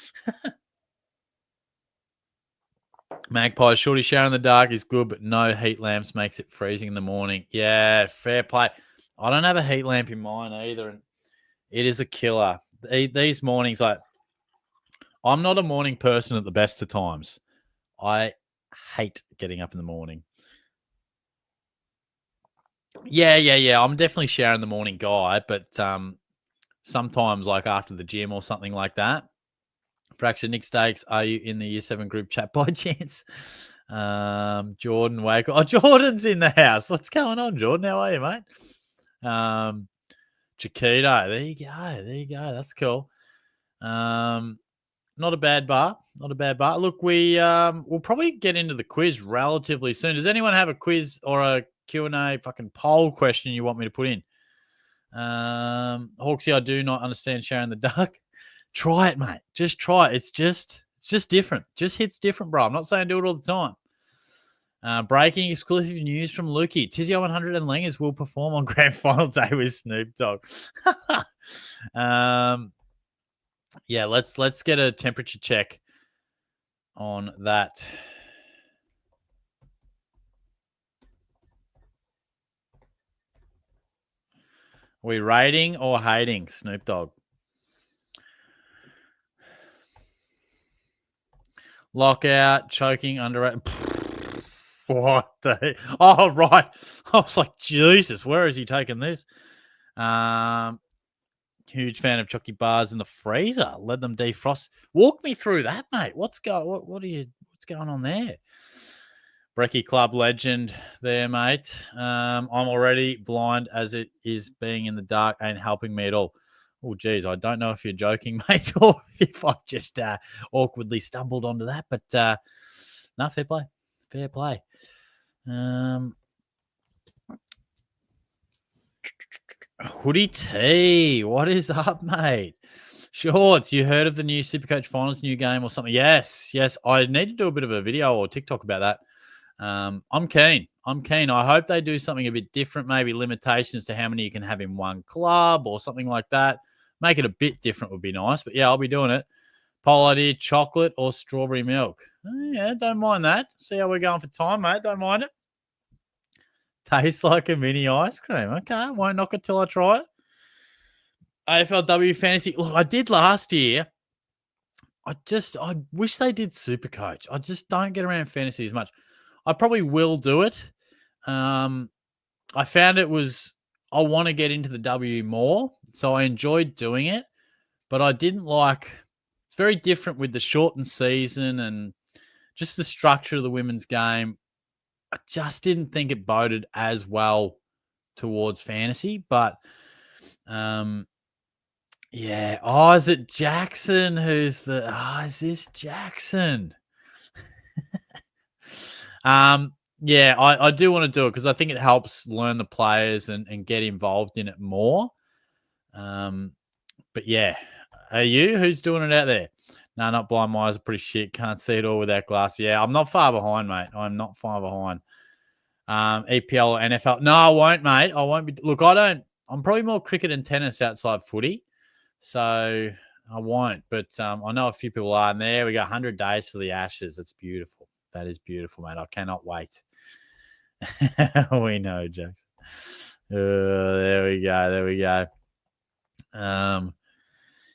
Magpie, Shorty shower in the dark is good, but no heat lamps makes it freezing in the morning. Yeah, fair play. I don't have a heat lamp in mine either, and it is a killer. These mornings, like, I'm not a morning person at the best of times. I hate getting up in the morning. Yeah. I'm definitely sharing the morning guy, but sometimes like after the gym or something like that. Fraction Nick Stakes, are you in the Year 7 group chat by chance? Jordan Wake. Oh, Jordan's in the house. What's going on, Jordan? How are you, mate? Chiquito. There you go. That's cool. Not a bad bar. Not a bad bar. Look, we'll probably get into the quiz relatively soon. Does anyone have a quiz or a Q&A fucking poll question you want me to put in? Hawksy, I do not understand sharing the duck. Try it, mate. Just try it. It's just different. Just hits different, bro. I'm not saying do it all the time. Breaking exclusive news from Lukey. Tizio 100 and Langers will perform on grand final day with Snoop Dogg. Yeah, let's get a temperature check on that. Are we rating or hating Snoop Dogg? Lockout, choking, underrated. What the? Oh, right. I was like, Jesus, where is he taking this? Huge fan of Chucky bars in the freezer. Let them defrost. Walk me through that, mate. What's going on there? Brekkie Club legend there, mate. I'm already blind as it is. Being in the dark ain't helping me at all. Oh, geez, I don't know if you're joking, mate, or if I've just awkwardly stumbled onto that. But no, fair play. Fair play. Hoodie T, what is up, mate? Shorts, you heard of the new SuperCoach Finals new game or something? Yes. I need to do a bit of a video or TikTok about that. I'm keen. I hope they do something a bit different, maybe limitations to how many you can have in one club or something like that. Make it a bit different would be nice. But yeah, I'll be doing it. Poll idea, chocolate or strawberry milk? Yeah, don't mind that. See how we're going for time, mate. Don't mind it. Tastes like a mini ice cream. Okay, won't knock it till I try it. AFLW Fantasy. Look, I did last year. I wish they did SuperCoach. I just don't get around fantasy as much. I probably will do it. I found I want to get into the W more, so I enjoyed doing it, but I didn't like, it's very different with the shortened season and just the structure of the women's game. I just didn't think it boded as well towards fantasy, but yeah. Oh, is it Jackson? Is this Jackson? Yeah, I do want to do it because I think it helps learn the players and get involved in it more. But yeah, are you? Who's doing it out there? No, not blind. My eyes are pretty shit. Can't see it all without glass. Yeah, I'm not far behind, mate. I'm not far behind. EPL or NFL? No, I won't, mate. I won't be. Look, I'm probably more cricket and tennis outside footy, so I won't. But I know a few people are. And there we go. 100 days for the Ashes. It's beautiful. That is beautiful, mate. I cannot wait. We know, Jackson. There we go.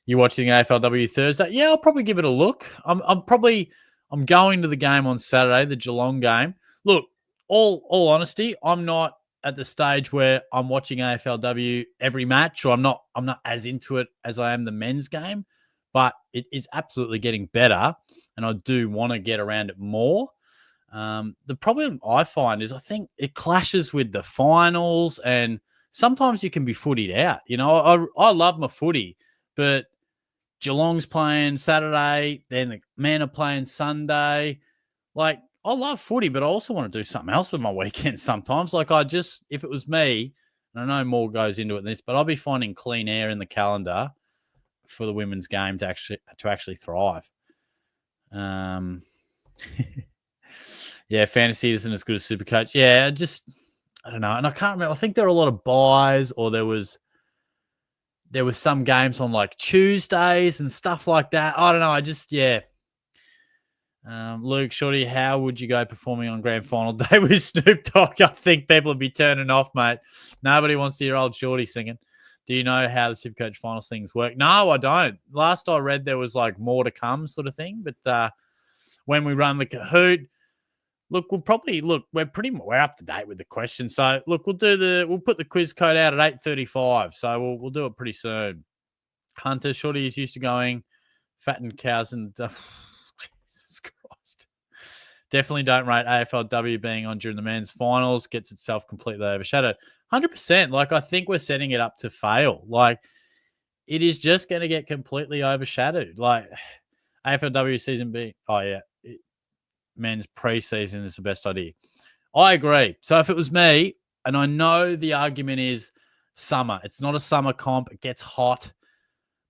You watching AFLW Thursday? Yeah, I'll probably give it a look. I'm going to the game on Saturday, the Geelong game. Look, all honesty, I'm not at the stage where I'm watching AFLW every match, or I'm not as into it as I am the men's game, but it is absolutely getting better, and I do want to get around it more. The problem I find is I think it clashes with the finals, and sometimes you can be footied out. You know, I love my footy, but Geelong's playing Saturday, then the men are playing Sunday. Like, I love footy, but I also want to do something else with my weekend sometimes. Like, if it was me, and I know more goes into it than this, but I'll be finding clean air in the calendar for the women's game to actually thrive. Yeah, fantasy isn't as good as SuperCoach. Yeah, I don't know. And I can't remember. I think there were a lot of buys, or there was some games on like Tuesdays and stuff like that. I don't know. Luke, Shorty, how would you go performing on grand final day with Snoop Dogg? I think people would be turning off, mate. Nobody wants to hear old Shorty singing. Do you know how the SuperCoach finals things work? No, I don't. Last I read, there was like more to come sort of thing. But when we run the Kahoot, look, we're up to date with the questions. So look, we'll put the quiz code out at 8:35. So we'll do it pretty soon. Hunter, Shorty is used to going fatten cows and Jesus Christ. Definitely don't rate AFLW being on during the men's finals. Gets itself completely overshadowed. 100%. Like, I think we're setting it up to fail. Like, it is just going to get completely overshadowed. Like, AFLW season B. Oh, yeah. Men's preseason is the best idea. I agree. So if it was me, and I know the argument is summer. It's not a summer comp. It gets hot.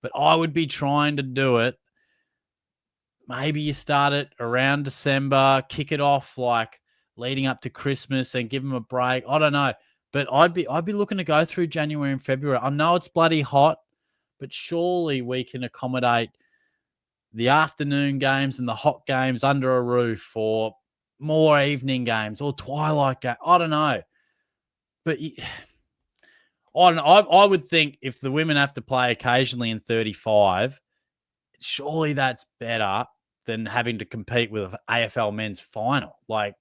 But I would be trying to do it. Maybe you start it around December, kick it off like leading up to Christmas and give them a break. I don't know. But I'd be looking to go through January and February. I know it's bloody hot, but surely we can accommodate the afternoon games and the hot games under a roof, or more evening games or twilight games. I don't know. But I would think if the women have to play occasionally in 35, surely that's better than having to compete with an AFL men's final. Like,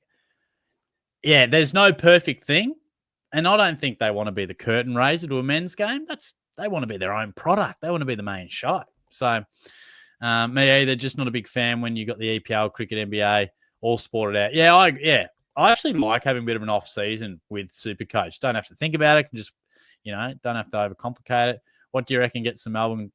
yeah, there's no perfect thing. And I don't think they want to be the curtain raiser to a men's game. They want to be their own product. They want to be the main show. So me either, just not a big fan when you got the EPL, cricket, NBA, all sported out. Yeah, I actually like having a bit of an off season with SuperCoach. Don't have to think about it. Can just, don't have to overcomplicate it. What do you reckon gets the Melbourne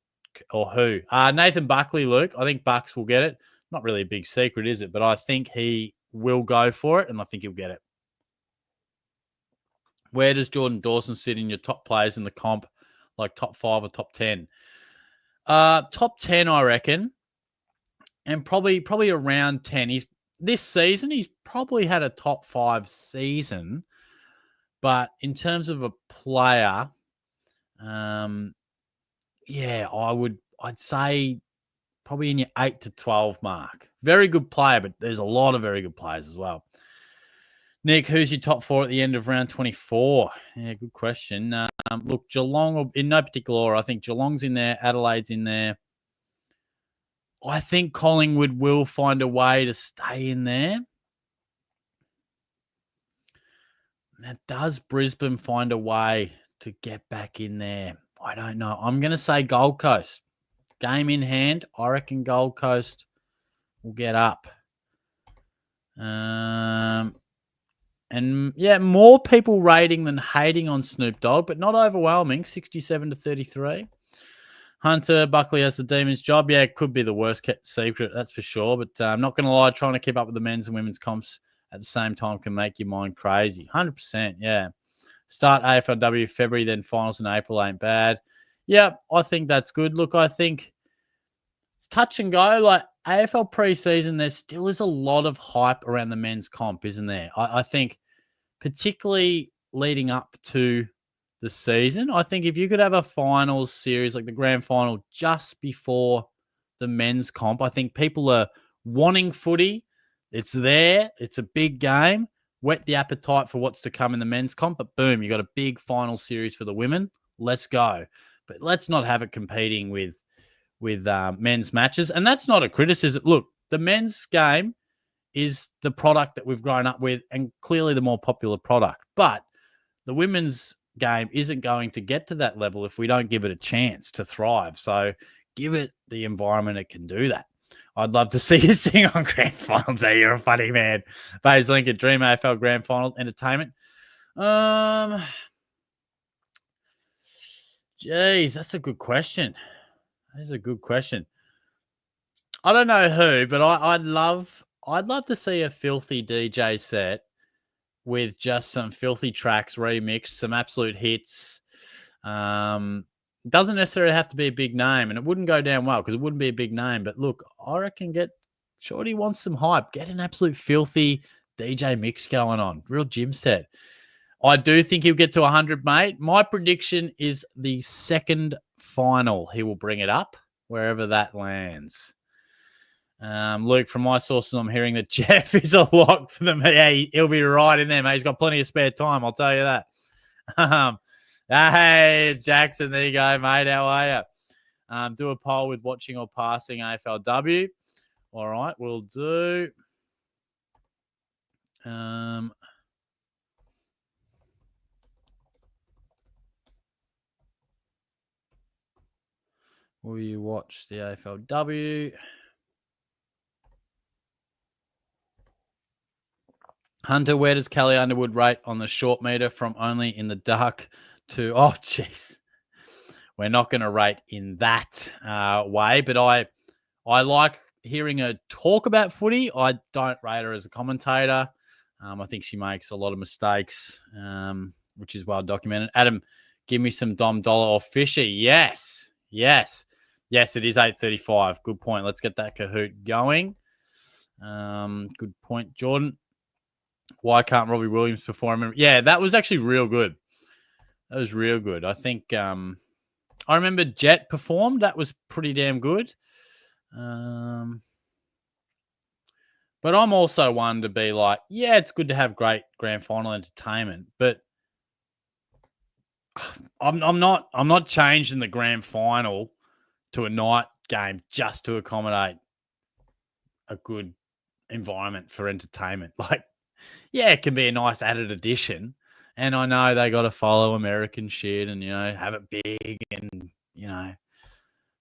or who? Nathan Buckley, Luke. I think Bucks will get it. Not really a big secret, is it? But I think he will go for it, and I think he'll get it. Where does Jordan Dawson sit in your top players in the comp, like top 5 or top 10? Top 10, I reckon, and probably around 10. This season, he's probably had a top 5 season, but in terms of a player, I'd say probably in your 8 to 12 mark. Very good player, but there's a lot of very good players as well. Nick, who's your top 4 at the end of round 24? Yeah, good question. Look, Geelong, in no particular order, I think Geelong's in there, Adelaide's in there. I think Collingwood will find a way to stay in there. Now, does Brisbane find a way to get back in there? I don't know. I'm going to say Gold Coast. Game in hand, I reckon Gold Coast will get up. And yeah, more people rating than hating on Snoop Dogg, but not overwhelming, 67 to 33. Hunter, Buckley has the Demons job. Yeah, it could be the worst kept secret, that's for sure. But I'm not going to lie, trying to keep up with the men's and women's comps at the same time can make your mind crazy. 100%, yeah. Start AFLW February, then finals in April ain't bad. Yeah, I think that's good. Look, I think it's touch and go. Like AFL preseason, there still is a lot of hype around the men's comp, isn't there? I think particularly leading up to the season, I think if you could have a finals series like the grand final just before the men's comp, I think people are wanting footy. It's there. It's a big game. Whet the appetite for what's to come in the men's comp, but boom, you got a big final series for the women. Let's go. But let's not have it competing with men's matches. And that's not a criticism. Look, the men's game is the product that we've grown up with and clearly the more popular product. But the women's game isn't going to get to that level if we don't give it a chance to thrive. So give it the environment it can do that. I'd love to see you sing on grand final day. You're a funny man. Bays Lincoln, Dream AFL grand final entertainment. Geez, that's a good question. That is a good question. I don't know who, but I'd love to see a filthy DJ set with just some filthy tracks remixed, some absolute hits. Doesn't necessarily have to be a big name, and it wouldn't go down well because it wouldn't be a big name. But look, I reckon Shorty wants some hype. Get an absolute filthy DJ mix going on. Real gym set. I do think he'll get to 100, mate. My prediction is the second final he will bring it up, wherever that lands. Luke, from my sources, I'm hearing that Jeff is a lock for them. Yeah, he'll be right in there, mate. He's got plenty of spare time, I'll tell you that. Hey, it's Jackson. There you go, mate. How are you? Do a poll with watching or passing AFLW. All right, we'll do. Will you watch the AFLW? Hunter, where does Kelly Underwood rate on the short meter from only in the dark to, oh, jeez. We're not going to rate in that way, but I like hearing her talk about footy. I don't rate her as a commentator. I think she makes a lot of mistakes, which is well documented. Adam, give me some Dom Dollar or Fisher. Yes. It is 8:35. Good point. Let's get that Kahoot going. Good point, Jordan. Why can't Robbie Williams perform? Yeah, that was actually real good. That was real good. I think I remember Jet performed. That was pretty damn good. But I'm also one to be like, yeah, it's good to have great grand final entertainment, but I'm not changing the grand final to a night game just to accommodate a good environment for entertainment. Like, yeah, it can be a nice added addition. And I know they got to follow American shit and, have it big and,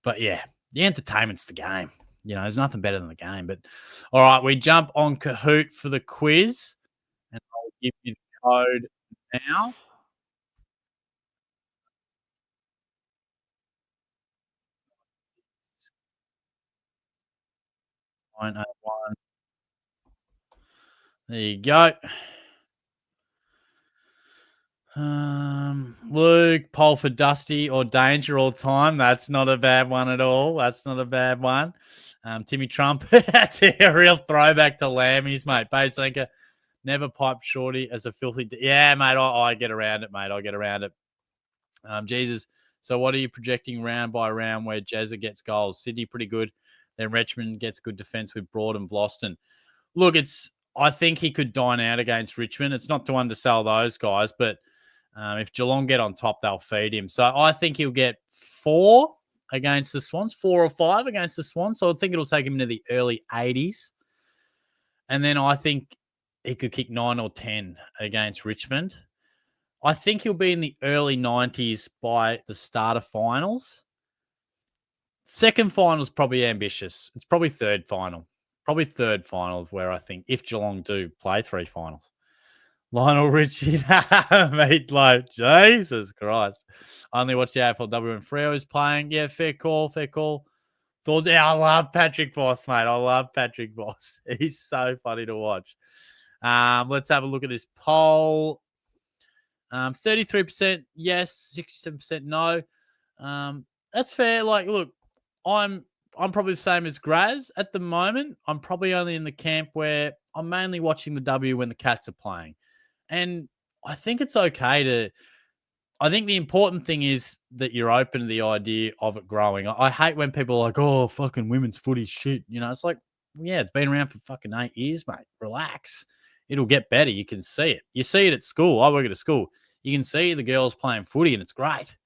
but yeah, the entertainment's the game. There's nothing better than the game. But all right, we jump on Kahoot for the quiz and I'll give you the code now. There you go. Luke, poll for Dusty or Danger all time. That's not a bad one at all. That's not a bad one. Timmy Trump, that's a real throwback to Lammies, mate. Base anchor, never piped Shorty as a filthy. Yeah, mate, I get around it, mate. I get around it. Jesus. So what are you projecting round by round where Jezza gets goals? Sydney pretty good. Then Richmond gets good defense with Broad and Vlosten. Look, I think he could dine out against Richmond. It's not to undersell those guys, but if Geelong get on top, they'll feed him. So I think he'll get 4 against the Swans, 4 or 5 against the Swans. So I think it'll take him into the early 80s. And then I think he could kick 9 or 10 against Richmond. I think he'll be in the early 90s by the start of finals. Second final is probably ambitious. It's probably third final. Probably third final where I think if Geelong do play 3 finals. Lionel Richie, mate, like, Jesus Christ. I only watch the AFLW when Freo is playing. Yeah, fair call. Thoughts, yeah, I love Patrick Boss, mate. I love Patrick Boss. He's so funny to watch. Let's have a look at this poll. 33% yes, 67% no. That's fair. Like, look, I'm probably the same as Graz at the moment. I'm probably only in the camp where I'm mainly watching the W when the Cats are playing. And I think it's okay I think the important thing is that you're open to the idea of it growing. I hate when people are like, oh, fucking women's footy shit. It's like, yeah, it's been around for fucking 8 years, mate. Relax. It'll get better. You can see it. You see it at school. I work at a school. You can see the girls playing footy and it's great.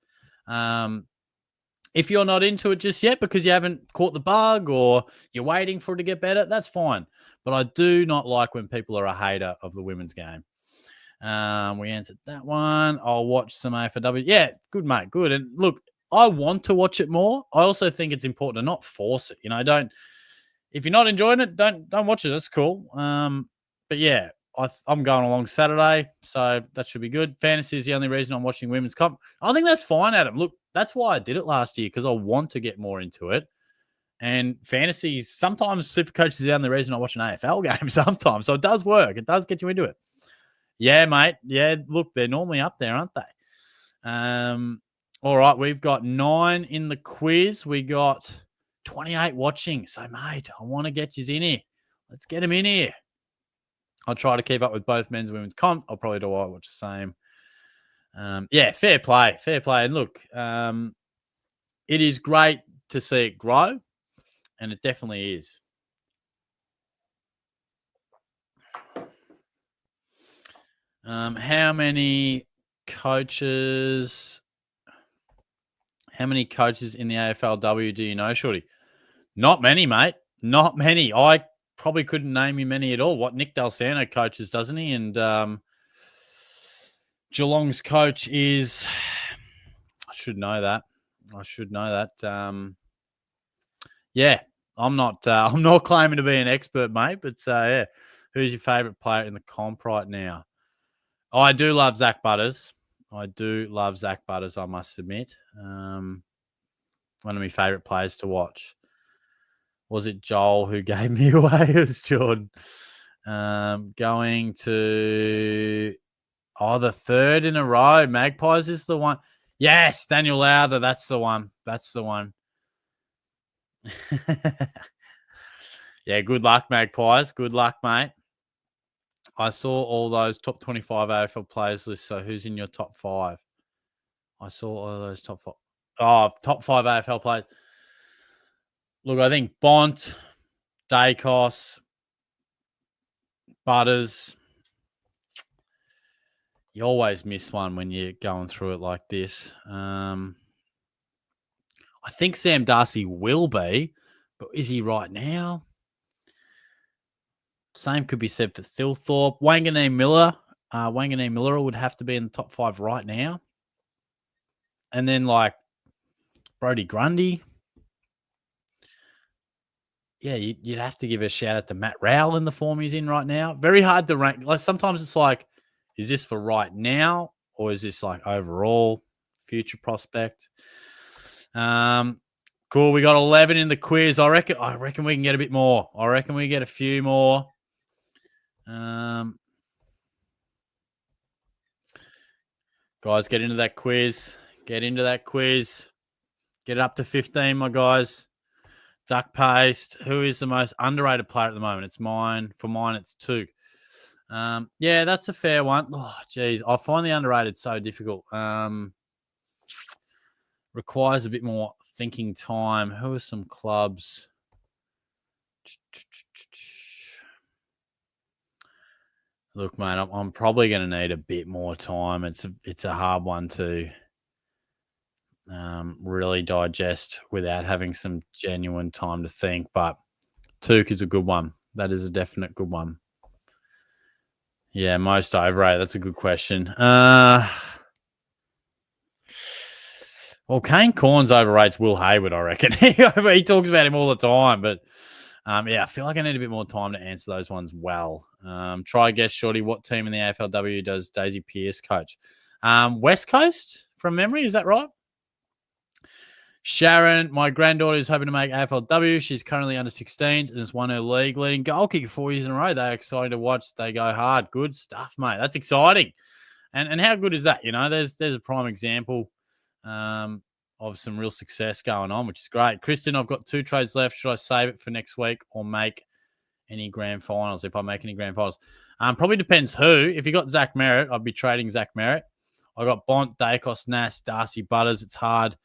If you're not into it just yet because you haven't caught the bug or you're waiting for it to get better, that's fine. But I do not like when people are a hater of the women's game. We answered that one. I'll watch some AFLW. Yeah, good, mate. Good. And look, I want to watch it more. I also think it's important to not force it. If you're not enjoying it, don't watch it. That's cool. But yeah, I'm going along Saturday, so that should be good. Fantasy is the only reason I'm watching women's comp. I think that's fine, Adam. Look, that's why I did it last year, because I want to get more into it. And fantasy, sometimes Supercoach is the only reason I watch an AFL game sometimes. So it does work. It does get you into it. Yeah, mate. Yeah, look, they're normally up there, aren't they? All right, we've got 9 in the quiz. We got 28 watching. So, mate, I want to get you in here. Let's get them in here. I'll try to keep up with both men's and women's comp. I'll probably do I watch the same. Yeah, fair play. And look, it is great to see it grow, and it definitely is. How many coaches? How many coaches in the AFLW do you know, Shorty? Not many, mate. Not many. I probably couldn't name you many at all. What Nick Dalsano coaches, doesn't he? And Geelong's coach is. I should know that. Yeah, I'm not. I'm not claiming to be an expert, mate. But yeah, who's your favourite player in the comp right now? I do love Zach Butters. I must admit. One of my favourite players to watch. Was it Joel who gave me away? It was Jordan. Going to the third in a row. Magpies is the one. Yes, Daniel Lowther. That's the one. Yeah, good luck, Magpies. Good luck, mate. I saw all those top 25 AFL players lists. So who's in your top 5? I saw all those top 5. Oh, top 5 AFL players. Look, I think Bont, Dacos, Butters. You always miss one when you're going through it like this. I think Sam Darcy will be, but is he right now? Same could be said for Thilthorpe. Wanganeen Miller. Wanganeen Miller would have to be in the top 5 right now. And then like Brodie Grundy. Yeah, you'd have to give a shout out to Matt Rowell in the form he's in right now. Very hard to rank. Like sometimes it's like, is this for right now or is this like overall future prospect? Cool. We got 11 in the quiz. I reckon we can get a bit more. I reckon we get a few more. Guys, get into that quiz. Get it up to 15, my guys. Duck Paste. Who is the most underrated player at the moment? It's mine. For mine, it's Took. Yeah, that's a fair one. Oh, geez. I find the underrated so difficult. Requires a bit more thinking time. Who are some clubs? Look, mate, I'm probably going to need a bit more time. It's a hard one to really digest without having some genuine time to think. But Took is a good one. That is a definite good one. Yeah, most overrated. That's a good question. Well, Kane Corns overrates Will Hayward, I reckon. He talks about him all the time, but yeah, I feel like I need a bit more time to answer those ones well. Try guess, Shorty, what team in the AFLW does Daisy Pearce coach? West Coast, from memory, is that right? Sharon, my granddaughter is hoping to make AFLW. She's currently under 16s and has won her league leading goal kicker 4 years in a row. They're excited to watch. They go hard. Good stuff, mate. That's exciting. And how good is that? You know, there's a prime example of some real success going on, which is great. Kristen, I've got 2 trades left. Should I save it for next week or make any grand finals? If I make any grand finals, probably depends who. If you got Zach Merritt, I'd be trading Zach Merritt. I got Bont, Dacos, Nass, Darcy, Butters. It's hard.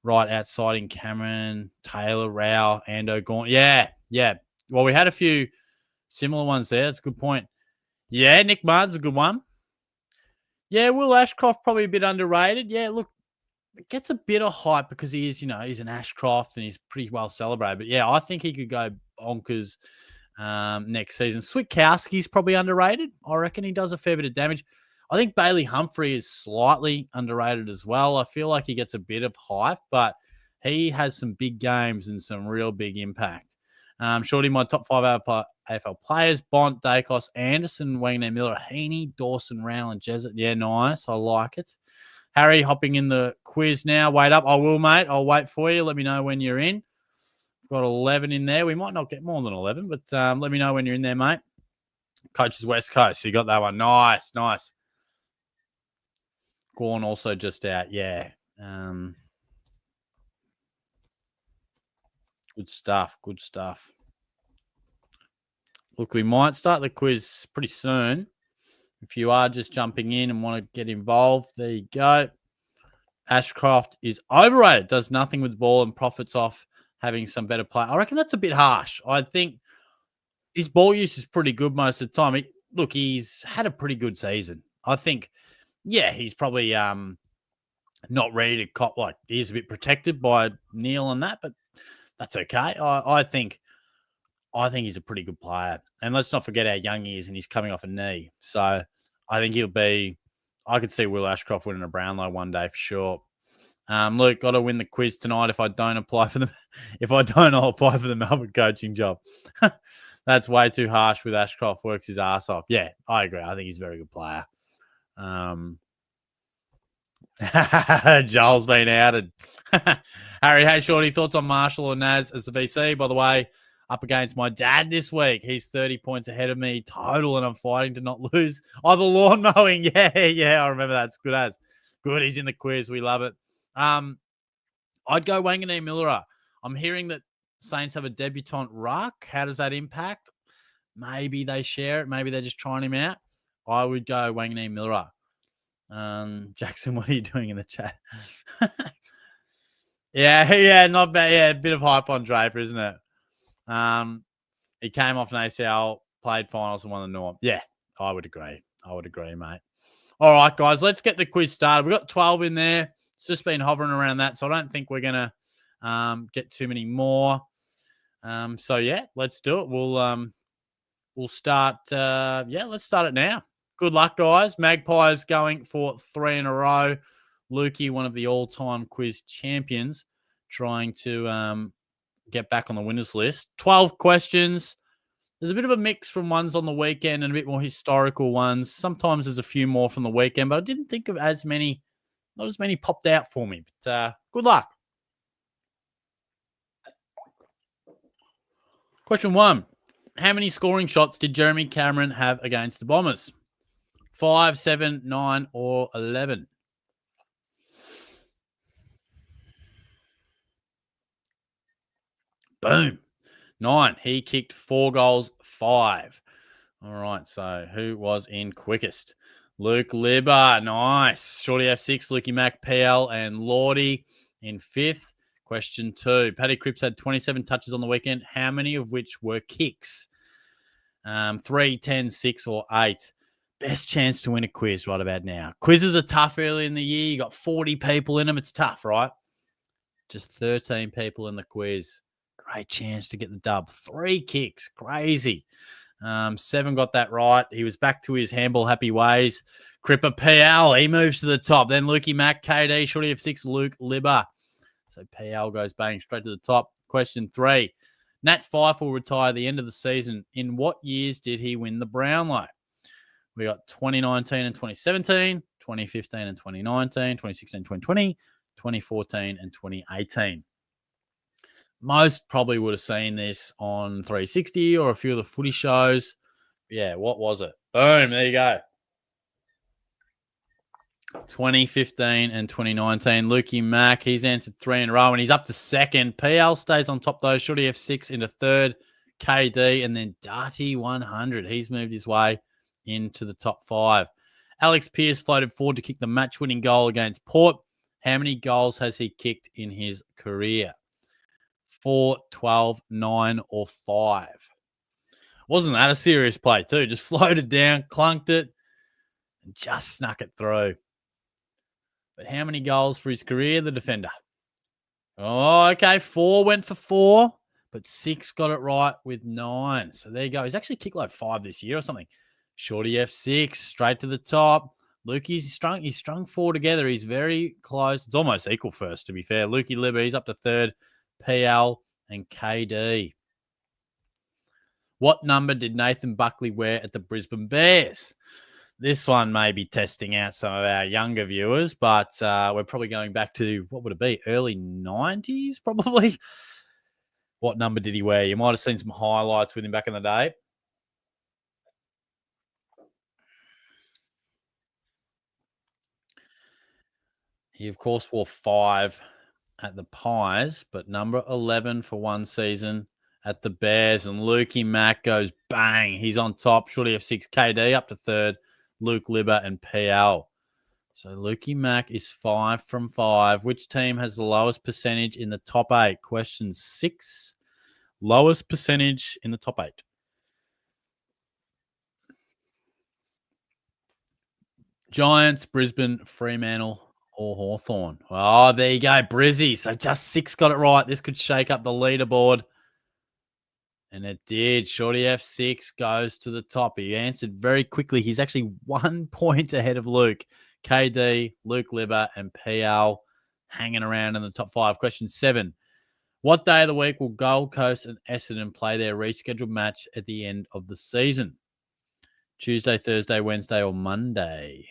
Right outside in Cameron, Taylor, Rao, Ando, Gaunt. Yeah. Well, we had a few similar ones there. That's a good point. Yeah, Nick Martin's a good one. Yeah, Will Ashcroft probably a bit underrated. Yeah, look, it gets a bit of hype because he is, he's an Ashcroft and he's pretty well celebrated. But yeah, I think he could go bonkers next season. Switkowski's probably underrated. I reckon he does a fair bit of damage. I think Bailey Humphrey is slightly underrated as well. I feel like he gets a bit of hype, but he has some big games and some real big impact. Shorty, my top 5 AFL players: Bont, Dacos, Anderson, Wanganeen Miller, Heaney, Dawson, Rowell, and Jesuit. Yeah, nice. I like it. Harry, hopping in the quiz now. Wait up. I will, mate. I'll wait for you. Let me know when you're in. Got 11 in there. We might not get more than 11, but let me know when you're in there, mate. Coach's West Coast. You got that one. Nice. Gorn also just out. Yeah. Good stuff. Look, we might start the quiz pretty soon. If you are just jumping in and want to get involved, there you go. Ashcroft is overrated. Does nothing with the ball and profits off having some better play. I reckon that's a bit harsh. I think his ball use is pretty good most of the time. He's had a pretty good season. I think, yeah, he's probably not ready to cop. Like, he's a bit protected by Neil and that, but that's okay. I think he's a pretty good player. And let's not forget how young he is, and he's coming off a knee. So I think he'll be. I could see Will Ashcroft winning a Brownlow one day for sure. Luke, got to win the quiz tonight. If I don't apply for I'll apply for the Melbourne coaching job. That's way too harsh. With Ashcroft works his ass off. Yeah, I agree. I think he's a very good player. Joel's been outed. Harry, hey, Shorty, thoughts on Marshall or Naz as the VC? By the way, up against my dad this week. He's 30 points ahead of me total, and I'm fighting to not lose. Oh, the lawn mowing. Yeah, I remember that. It's good as. Good, he's in the quiz. We love it. I'd go Wanganeen Millera. I'm hearing that Saints have a debutant ruck. How does that impact? Maybe they share it. Maybe they're just trying him out. I would go Wanganeen Millera. Jackson, what are you doing in the chat? yeah, not bad. Yeah, a bit of hype on Draper, isn't it? He came off an ACL, played finals, and won the Norm. Yeah, I would agree, mate. All right, guys, let's get the quiz started. We've got 12 in there. It's just been hovering around that, so I don't think we're going to get too many more. So, yeah, let's do it. We'll start. Let's start it now. Good luck, guys. Magpies going for 3 in a row. Lukey, one of the all-time quiz champions, trying to get back on the winners list. 12 questions. There's a bit of a mix from ones on the weekend and a bit more historical ones. Sometimes there's a few more from the weekend, but I didn't think of as many. Not as many popped out for me. But good luck. Question 1. How many scoring shots did Jeremy Cameron have against the Bombers? 5, 7, 9, or 11? Boom. 9. He kicked 4 goals, 5. All right, so who was in quickest? Luke Libba, nice. Shorty F6, Lukey Mack, PL, and Lordy in 5th. Question 2. Paddy Cripps had 27 touches on the weekend. How many of which were kicks? 3, 10, 6, or 8? Best chance to win a quiz right about now. Quizzes are tough early in the year. You got 40 people in them. It's tough, right? Just 13 people in the quiz. Great chance to get the dub. 3 kicks. Crazy. 7 got that right. He was back to his handball happy ways. Cripper PL, he moves to the top. Then Lukey Mack, KD, Shorty F6, Luke Libba. So PL goes bang straight to the top. Question 3. Nat Fyfe will retire at the end of the season. In what years did he win the Brownlow? We got 2019 and 2017, 2015 and 2019, 2016 and 2020, 2014 and 2018. Most probably would have seen this on 360 or a few of the footy shows. Yeah, what was it? Boom, there you go. 2015 and 2019. Lukey Mack, he's answered 3 in a row, and he's up to 2nd. PL stays on top, though. Shorty F6 into 3rd. KD, and then Darty 100. He's moved his way into the top 5. Alex Pearce floated forward to kick the match-winning goal against Port. How many goals has he kicked in his career? 4, 12, 9, or 5? Wasn't that a serious play too? Just floated down, clunked it, and just snuck it through. But how many goals for his career, the defender? Oh, okay. 4 went for 4, but 6 got it right with 9. So there you go. He's actually kicked like 5 this year or something. Shorty F6, straight to the top. Lukey's strung 4 together. He's very close. It's almost equal first, to be fair. Lukey Libba, he's up to 3rd. PL and KD. What number did Nathan Buckley wear at the Brisbane Bears? This one may be testing out some of our younger viewers, but we're probably going back to, what would it be, early 90s probably? What number did he wear? You might have seen some highlights with him back in the day. He, of course, wore 5 at the Pies, but number 11 for one season at the Bears. And Lukey Mack goes bang. He's on top. Shorty F6, KD up to 3rd. Luke Libba and PL. So Lukey Mack is 5 from 5. Which team has the lowest percentage in the top 8? Question 6. Lowest percentage in the top 8. Giants, Brisbane, Fremantle, or Hawthorn. Oh, there you go, Brizzy. So just 6 got it right. This could shake up the leaderboard. And it did. Shorty F6 goes to the top. He answered very quickly. He's actually 1 point ahead of Luke. KD, Luke Libber, and PL hanging around in the top 5. Question 7. What day of the week will Gold Coast and Essendon play their rescheduled match at the end of the season? Tuesday, Thursday, Wednesday, or Monday?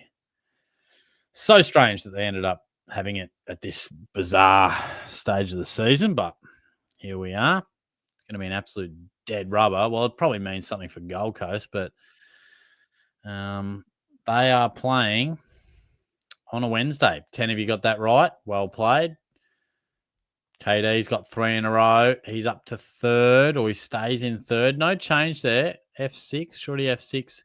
So strange that they ended up having it at this bizarre stage of the season, but here we are. It's going to be an absolute dead rubber. Well, it probably means something for Gold Coast, but they are playing on a Wednesday. 10 of you got that right. Well played. KD's got 3 in a row. He's up to 3rd, or he stays in 3rd. No change there. F6, Shorty F6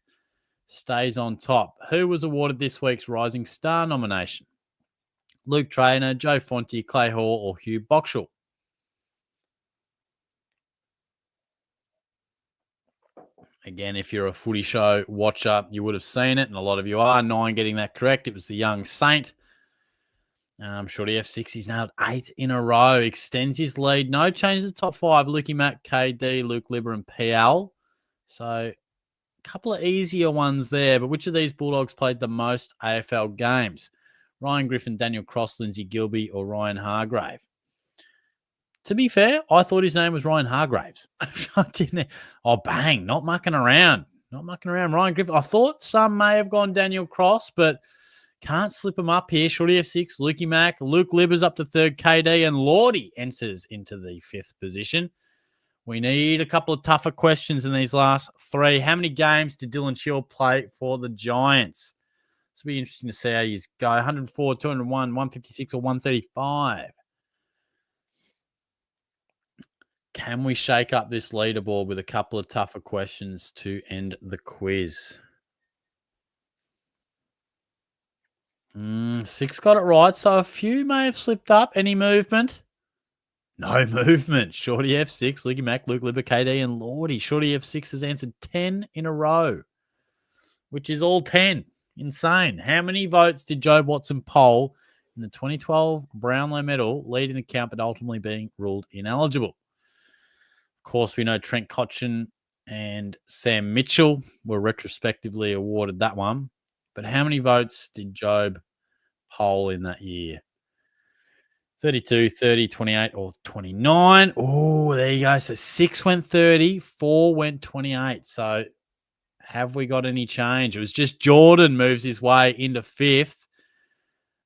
stays on top. Who was awarded this week's Rising Star nomination? Luke Traynor, Joe Fonte, Clay Hall, or Hugh Boxall? Again, if you're a footy show watcher, you would have seen it, and a lot of you are. 9 getting that correct. It was the young Saint. Shorty F6, he's nailed 8 in a row. Extends his lead. No change to the top 5. Lukey Mack, KD, Luke Libber, and PL. So a couple of easier ones there. But which of these Bulldogs played the most AFL games? Ryan Griffin, Daniel Cross, Lindsay Gilby, or Ryan Hargrave? To be fair, I thought his name was Ryan Hargraves. I didn't. Oh, bang. Not mucking around. Not mucking around. Ryan Griffin. I thought some may have gone Daniel Cross, but can't slip him up here. Shorty F6, Lukey Mack, Luke Libber's up to 3rd, KD, and Lordy enters into the 5th position. We need a couple of tougher questions in these last 3. How many games did Dylan Shield play for the Giants? This will be interesting to see how you go. 104, 201, 156, or 135. Can we shake up this leaderboard with a couple of tougher questions to end the quiz? 6 got it right, so a few may have slipped up. Any movement? No movement. Shorty F6, Lukey Mack, Luke Libber, KD, and Lordy. Shorty F6 has answered 10 in a row, which is all 10. Insane. How many votes did Joe Watson poll in the 2012 Brownlow medal, leading the count but ultimately being ruled ineligible? Of course, we know Trent Cotchin and Sam Mitchell were retrospectively awarded that one. But how many votes did Job poll in that year? 32, 30, 28, or 29. Oh, there you go. So 6 went 30, 4 went 28. So have we got any change? It was just Jordan moves his way into 5th.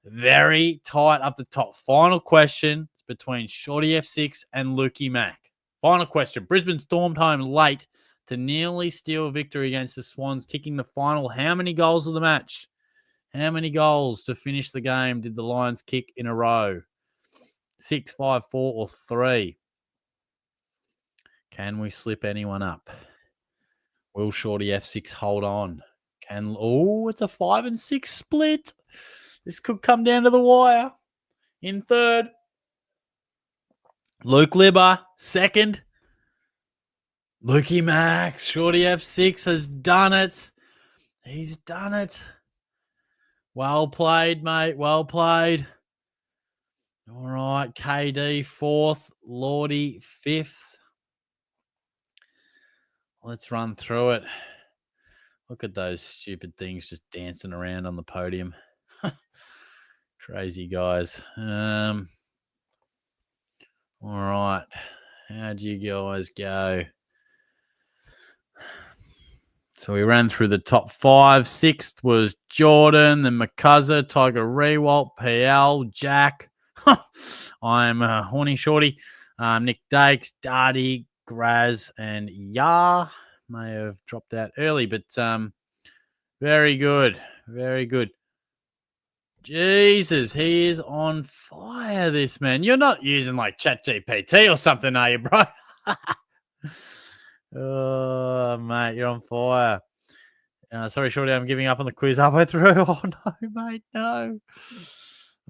Very tight up the top. Final question is between Shorty F6 and Lukey Mack. Final question. Brisbane stormed home late to nearly steal a victory against the Swans, kicking the final. How many goals of the match? How many goals to finish the game did the Lions kick in a row? 6, 5, 4, or 3? Can we slip anyone up? Will Shorty F6 hold on? It's a 5 and 6 split. This could come down to the wire. In 3rd, Luke Libber. 2nd, Lukey Max. Shorty F6 has done it. He's done it. Well played, mate. Well played. All right. KD 4th. Lordy 5th. Let's run through it. Look at those stupid things just dancing around on the podium. Crazy guys. All right. How'd you guys go? So we ran through the top 5. 6th was Jordan, then McCuzzer, Tiger Rewalt, PL, Jack. I'm Horny Shorty. Nick Dakes, Darty, Graz, and Yar may have dropped out early, but very good. Very good. Jesus, he is on fire, this man. You're not using like ChatGPT or something, are you, bro? Oh, mate, you're on fire. Sorry, Shorty, I'm giving up on the quiz halfway through. Oh, no, mate, no.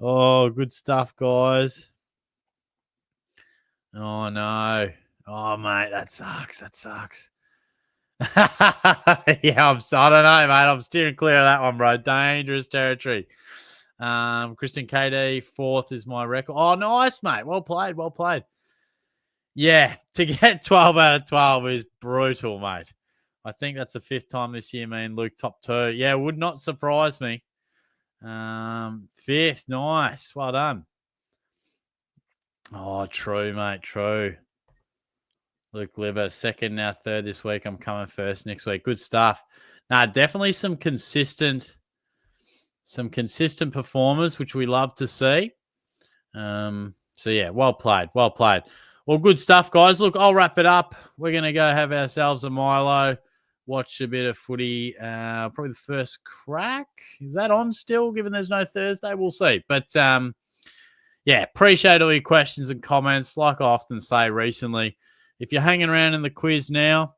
Oh, good stuff, guys. Oh, no. Oh, mate, that sucks. That sucks. Yeah, I don't know, mate. I'm steering clear of that one, bro. Dangerous territory. Kristen KD, 4th is my record. Oh, nice, mate. Well played. Well played. Yeah, to get 12 out of 12 is brutal, mate. I think that's the 5th time this year, me and Luke top 2. Yeah, would not surprise me. 5th, nice. Well done. Oh, true, mate. True. Luke Liver, 2nd, now 3rd this week. I'm coming 1st next week. Good stuff. Nah, definitely some consistent performers, which we love to see. So yeah, well played. Well played. Well, good stuff, guys. Look, I'll wrap it up. We're going to go have ourselves a Milo, watch a bit of footy. Probably the first crack. Is that on still, given there's no Thursday? We'll see. But yeah, appreciate all your questions and comments. Like I often say recently, if you're hanging around in the quiz now,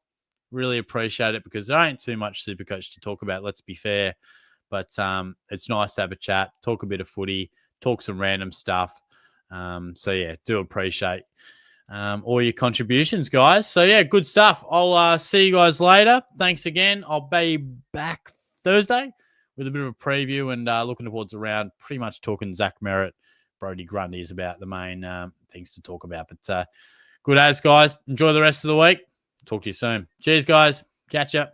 really appreciate it because there ain't too much Supercoach to talk about, let's be fair. But it's nice to have a chat, talk a bit of footy, talk some random stuff. So yeah, do appreciate all your contributions, guys. So yeah, good stuff. I'll see you guys later. Thanks again. I'll be back Thursday with a bit of a preview and looking towards around, pretty much talking Zach Merritt, Brody Grundy is about the main things to talk about. But good as, guys. Enjoy the rest of the week. Talk to you soon. Cheers, guys. Catch ya.